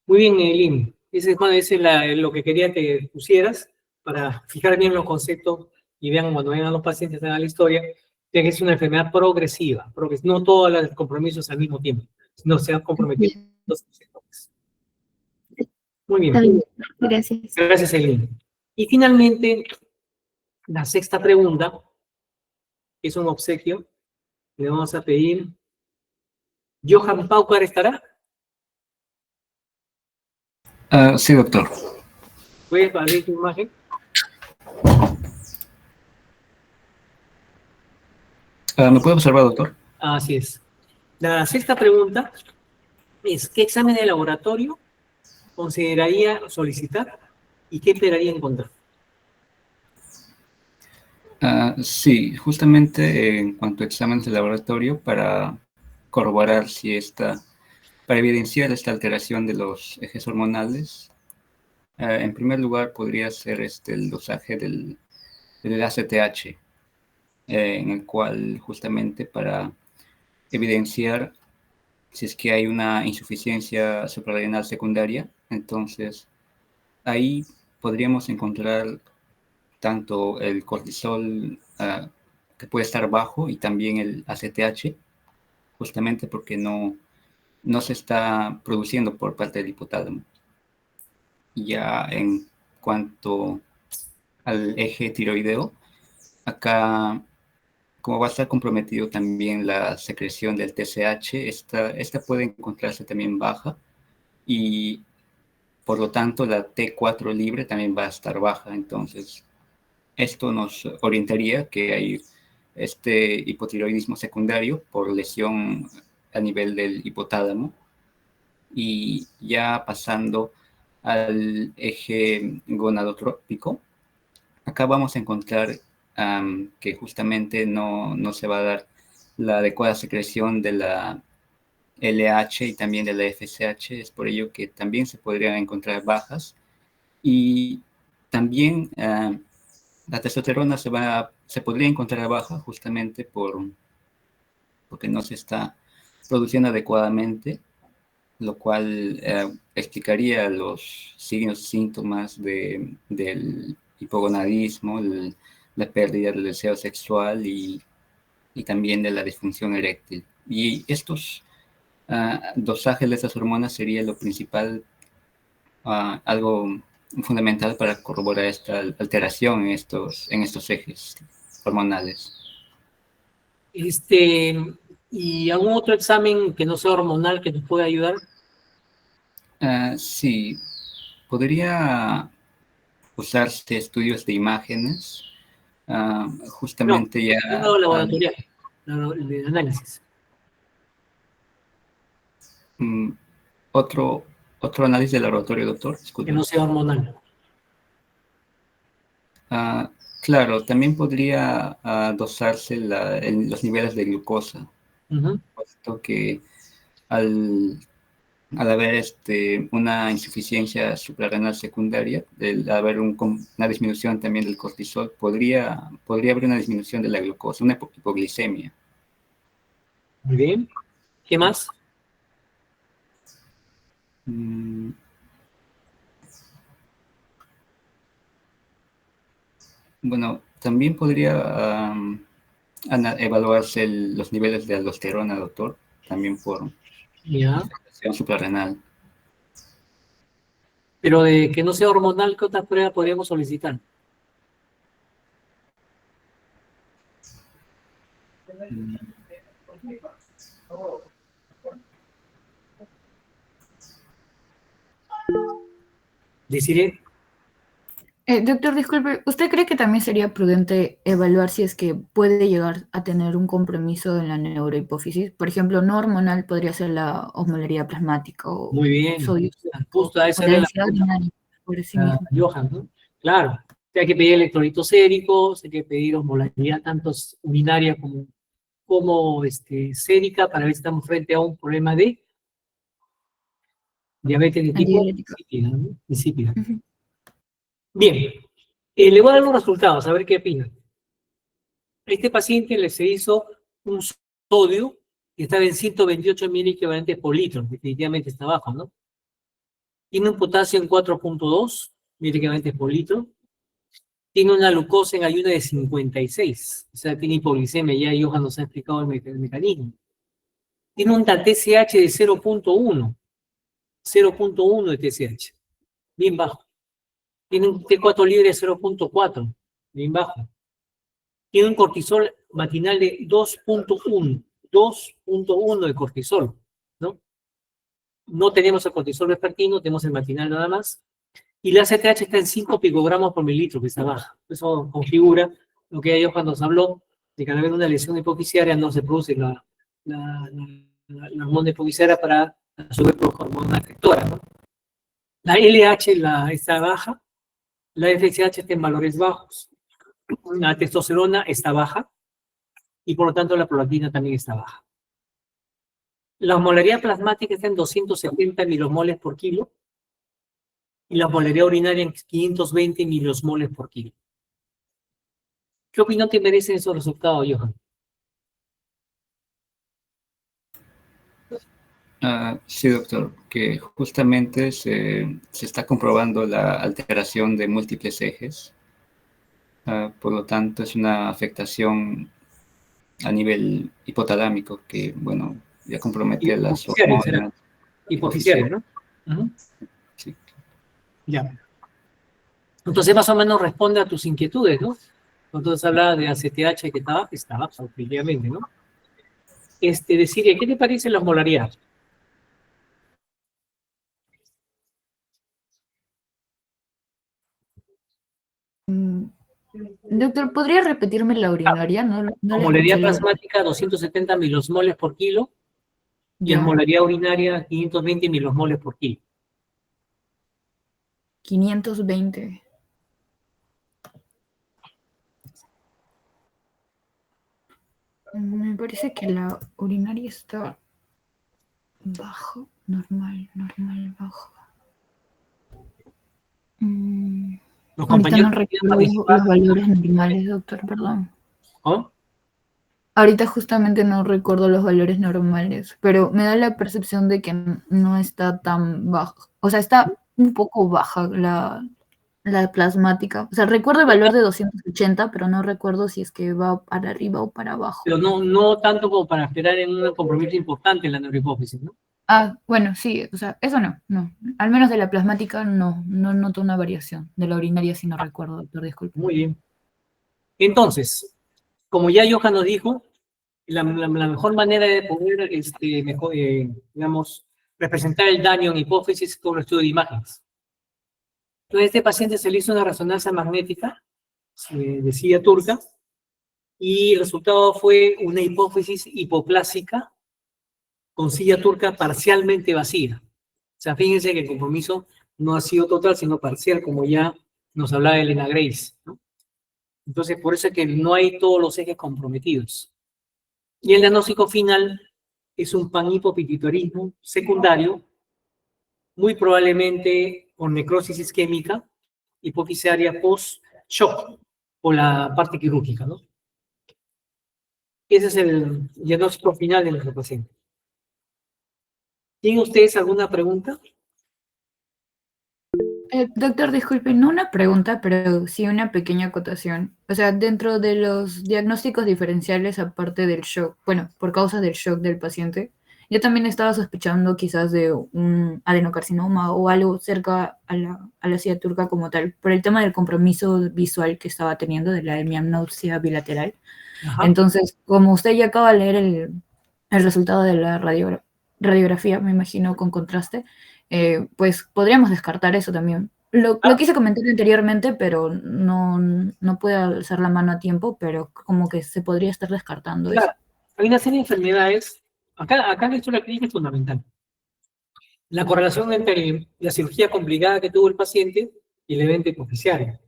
Muy bien, Lynn. Ese es lo que quería que pusieras para fijar bien los conceptos y vean cuando vengan los pacientes a la historia, que es una enfermedad progresiva, porque no todos los compromisos al mismo tiempo, sino se han comprometido los sectores. Muy bien. Gracias. Gracias, Eileen. Y finalmente, la sexta pregunta, que es un obsequio, le vamos a pedir. ¿Johan Paucar estará? Sí, doctor. ¿Puedes abrir tu imagen? ¿Me puede observar, doctor? Así es. La sexta pregunta es, ¿qué examen de laboratorio consideraría solicitar y qué esperaría encontrar? Sí, justamente en cuanto a exámenes de laboratorio para corroborar si para evidenciar esta alteración de los ejes hormonales, en primer lugar podría ser el dosaje del ACTH, en el cual justamente para evidenciar si es que hay una insuficiencia suprarrenal secundaria, entonces ahí podríamos encontrar tanto el cortisol que puede estar bajo y también el ACTH, justamente porque no se está produciendo por parte del hipotálamo. Ya en cuanto al eje tiroideo, acá, como va a estar comprometido también la secreción del TSH, esta puede encontrarse también baja y por lo tanto la T4 libre también va a estar baja. Entonces, esto nos orientaría que hay este hipotiroidismo secundario por lesión a nivel del hipotálamo. Y ya pasando al eje gonadotrópico, acá vamos a encontrar que justamente no se va a dar la adecuada secreción de la LH y también de la FSH, es por ello que también se podrían encontrar bajas. Y también la testosterona se podría encontrar baja justamente porque no se está produciendo adecuadamente, lo cual explicaría los signos y síntomas del hipogonadismo, la pérdida del deseo sexual y también de la disfunción eréctil. Y estos dosajes de estas hormonas sería lo principal, algo fundamental para corroborar esta alteración en estos ejes hormonales. ¿Y algún otro examen que no sea hormonal que nos pueda ayudar? Sí, podría usarse estudios de imágenes, justamente no, ya... No, laboratorial, de análisis. Otro análisis de laboratorio, doctor. Disculpe. Que no sea hormonal. Claro, también podría dosarse los niveles de glucosa, puesto que al haber una insuficiencia suprarrenal secundaria, al haber una disminución también del cortisol, podría haber una disminución de la glucosa, una hipoglicemia. Muy bien. ¿Qué más? Bueno, también podría evaluarse los niveles de aldosterona, doctor, también por afectación suprarrenal. Pero de que no sea hormonal, ¿qué otra prueba podríamos solicitar? ¿Deciré? Doctor, disculpe, ¿usted cree que también sería prudente evaluar si es que puede llegar a tener un compromiso en la neurohipófisis? Por ejemplo, no hormonal podría ser la osmolaridad plasmática o muy bien, sodio, justo a esa o densidad urinaria por sí mismo. Johan, ¿no? Claro, hay que pedir electrolitos séricos, hay que pedir osmolaridad tanto urinaria como sérica para ver si estamos frente a un problema de diabetes de tipo insípida, ¿no? Insípida. Bien, le voy a dar los resultados, a ver qué opinan. A este paciente se hizo un sodio que estaba en 128 mil por litro, definitivamente está bajo, ¿no? Tiene un potasio en 4.2 mil por litro. Tiene una glucosa en ayuno de 56, o sea, tiene hipoglicemia, ya Johan nos ha explicado el mecanismo. Tiene un TSH de 0.1 de TSH, bien bajo. Tiene un T4 libre de 0.4, bien bajo. Tiene un cortisol matinal de 2.1 de cortisol, ¿no? No tenemos el cortisol vespertino, tenemos el matinal nada más. Y la ACTH está en 5 picogramos por mililitro, que está baja. Eso configura lo que Johan nos habló de que al haber una lesión hipofisiaria no se produce la hormona hipofisiaria para a su vez provocar hormona efectora, ¿no? La LH está baja, la FSH está en valores bajos, la testosterona está baja y por lo tanto la prolactina también está baja. La osmolaridad plasmática está en 270 milosmoles por kilo y la osmolaridad urinaria en 520 milosmoles por kilo. ¿Qué opinión te merecen esos resultados, Johan? Sí, doctor, que justamente se está comprobando la alteración de múltiples ejes. Por lo tanto, es una afectación a nivel hipotalámico que, bueno, ya compromete las Hipofisiaria, será. hormonas. Hipofisiaria, ¿no? Ujú. Sí. Ya. Entonces, más o menos responde a tus inquietudes, ¿no? Entonces hablaba de ACTH que estaba, efectivamente, ¿no? Decir, ¿qué te parece la osmolaridad? Doctor, ¿podría repetirme la urinaria? No la Osmolaridad escuché. plasmática 270 milosmoles por kilo y Ya, osmolaridad urinaria 520 milosmoles por kilo. 520. Me parece que la urinaria está bajo, normal, bajo. Los Ahorita no compañeros que recuerdo participan, los valores normales, doctor, perdón. ¿no? Ahorita justamente no recuerdo los valores normales, pero me da la percepción de que no está tan bajo. O sea, está un poco baja la plasmática. O sea, recuerdo el valor de 280, pero no recuerdo si es que va para arriba o para abajo. Pero no tanto como para esperar en un compromiso importante en la neurohipófisis, ¿no? Bueno, sí, o sea, eso no. Al menos de la plasmática no noto una variación. De la urinaria sí no recuerdo, doctor, disculpe. Muy bien. Entonces, como ya Johan nos dijo, la mejor manera de poder, digamos, representar el daño en hipófisis es con el estudio de imágenes. Entonces, a este paciente se le hizo una resonancia magnética de silla turca y el resultado fue una hipófisis hipoplásica con silla turca parcialmente vacía. O sea, fíjense que el compromiso no ha sido total, sino parcial, como ya nos hablaba Elena Grace, ¿no? Entonces, por eso es que no hay todos los ejes comprometidos. Y el diagnóstico final es un panhipopituitarismo secundario, muy probablemente con necrosis isquémica, hipofisiaria post-shock, o la parte quirúrgica, ¿no? Ese es el diagnóstico final de nuestro paciente. ¿Tienen ustedes alguna pregunta? Doctor, disculpe, no una pregunta, pero sí una pequeña acotación. O sea, dentro de los diagnósticos diferenciales, aparte del shock, bueno, por causa del shock del paciente, yo también estaba sospechando quizás de un adenocarcinoma o algo cerca a la silla turca como tal, por el tema del compromiso visual que estaba teniendo de la hemianopsia bilateral. Ajá. Entonces, como usted ya acaba de leer el resultado de la radiografía, me imagino, con contraste, pues podríamos descartar eso también. Lo quise comentar anteriormente, pero no pude alzar la mano a tiempo, pero como que se podría estar descartando eso. Claro, hay una serie de enfermedades. Acá la historia clínica es fundamental. La correlación entre la cirugía complicada que tuvo el paciente y el evento hipofisiario.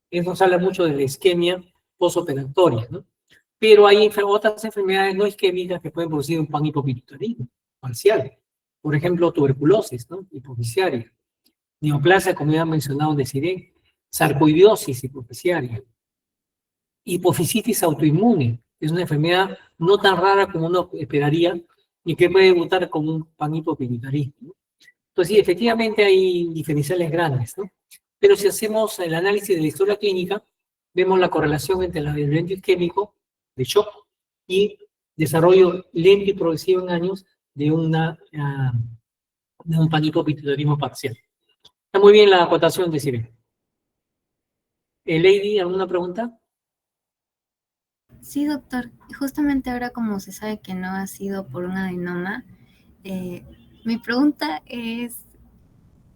Eso nos habla mucho de la isquemia postoperatoria, ¿no? Pero hay otras enfermedades no isquémicas que pueden producir un panhipopituitarismo parcial. Por ejemplo, tuberculosis, ¿no? Hipofisiaria. Neoplasia, como ya mencionado, Desiree. Sarcoidosis hipofisiaria. Hipofisitis autoinmune. Es una enfermedad no tan rara como uno esperaría y que puede debutar como un panhipopituitarismo, ¿no? Entonces, sí, efectivamente hay diferenciales grandes, ¿no? Pero si hacemos el análisis de la historia clínica, vemos la correlación entre el evento isquémico de shock y desarrollo lento y progresivo en años de un panhipopituitarismo parcial. Está muy bien la acotación de Cire. Lady, ¿alguna pregunta? Sí, doctor. Justamente ahora como se sabe que no ha sido por un adenoma, mi pregunta es,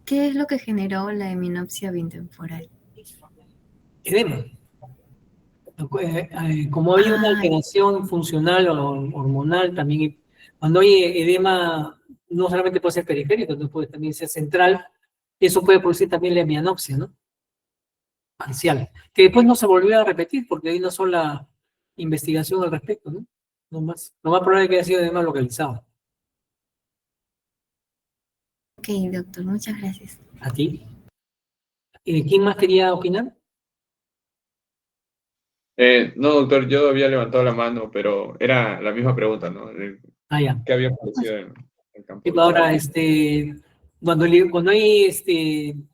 ¿qué es lo que generó la heminopsia bintemporal? Edema. Como hay una Ah, alteración funcional o hormonal, también cuando hay edema, no solamente puede ser periférico, sino puede también ser central, eso puede producir también la hemianopsia, ¿no? Parcial, que después no se volvió a repetir porque hay una sola investigación al respecto, ¿no? No más. Lo más probable es que haya sido edema localizado. ok, doctor, muchas gracias. ¿A ti? ¿Quién más quería opinar? No, doctor, yo había levantado la mano, pero era la misma pregunta, ¿no? Ya. ¿Qué había aparecido en el campo Ahora, visual? cuando hay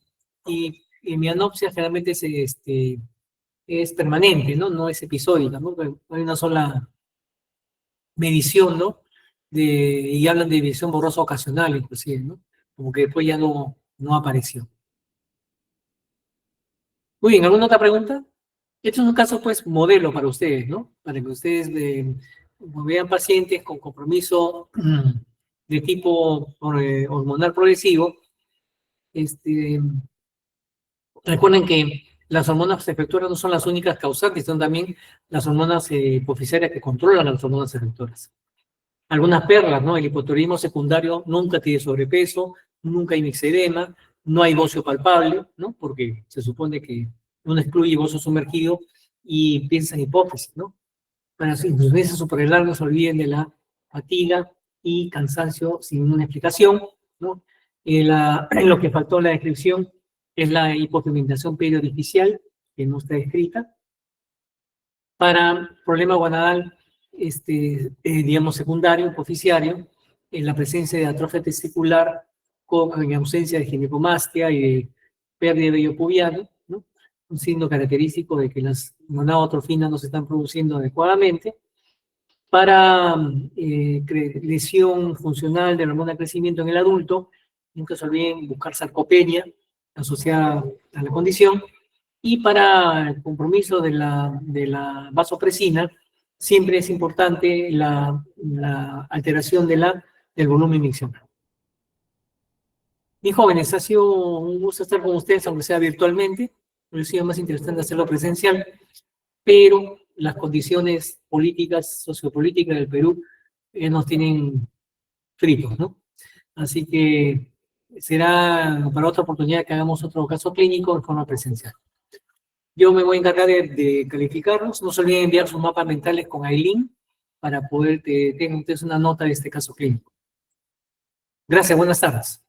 hemianopsia, generalmente es permanente, ¿no? No es episódica, ¿no? Hay una sola medición, ¿no? Y hablan de visión borrosa ocasional, inclusive, ¿no? Como que después ya no apareció. Muy bien, ¿alguna otra pregunta? Este es un caso, pues, modelo para ustedes, ¿no? Para que ustedes vean pacientes con compromiso de tipo hormonal progresivo. Recuerden que las hormonas efectoras no son las únicas causantes, son también las hormonas hipofisarias que controlan las hormonas efectoras. Algunas perlas, ¿no? El hipotiroidismo secundario nunca tiene sobrepeso, nunca hay mixedema, no hay bocio palpable, ¿no? Porque se supone que uno excluye bocio sumergido y piensa en hipófisis, ¿no? Para las insuficiencias suprarrenales no se olviden de la fatiga y cansancio sin una explicación, ¿no? Lo que faltó en la descripción es la hipopigmentación periodicial, que no está escrita. Para problema guanadal, digamos, secundario, hipoficiario, en la presencia de atrofia testicular en ausencia de ginecomastia y de pérdida de vello pubiano, ¿no? Un signo característico de que las gonadotrofinas no se están produciendo adecuadamente. Para lesión funcional de la hormona de crecimiento en el adulto, nunca se olviden buscar sarcopenia asociada a la condición. Y para el compromiso de la vasopresina, siempre es importante la alteración del volumen miccional. Mis jóvenes, ha sido un gusto estar con ustedes, aunque sea virtualmente. Me ha sido más interesante hacerlo presencial, pero las condiciones políticas, sociopolíticas del Perú nos tienen fritos, ¿no? Así que será para otra oportunidad que hagamos otro caso clínico de forma presencial. Yo me voy a encargar de calificarlos. No se olviden enviar sus mapas mentales con Aileen para poder tener ustedes una nota de este caso clínico. Gracias, buenas tardes.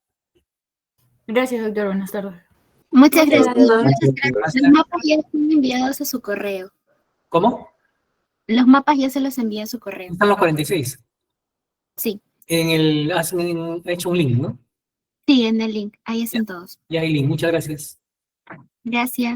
Gracias, doctor. Buenas tardes. Muchas Gracias. gracias. Muchas gracias. Los mapas ya están enviados a su correo. ¿Cómo? Los mapas ya se los envía a su correo. Están los 46. Sí. Han hecho un link, ¿no? Sí, en el link. Ahí están todos. Ya, Aileen, muchas gracias. Gracias.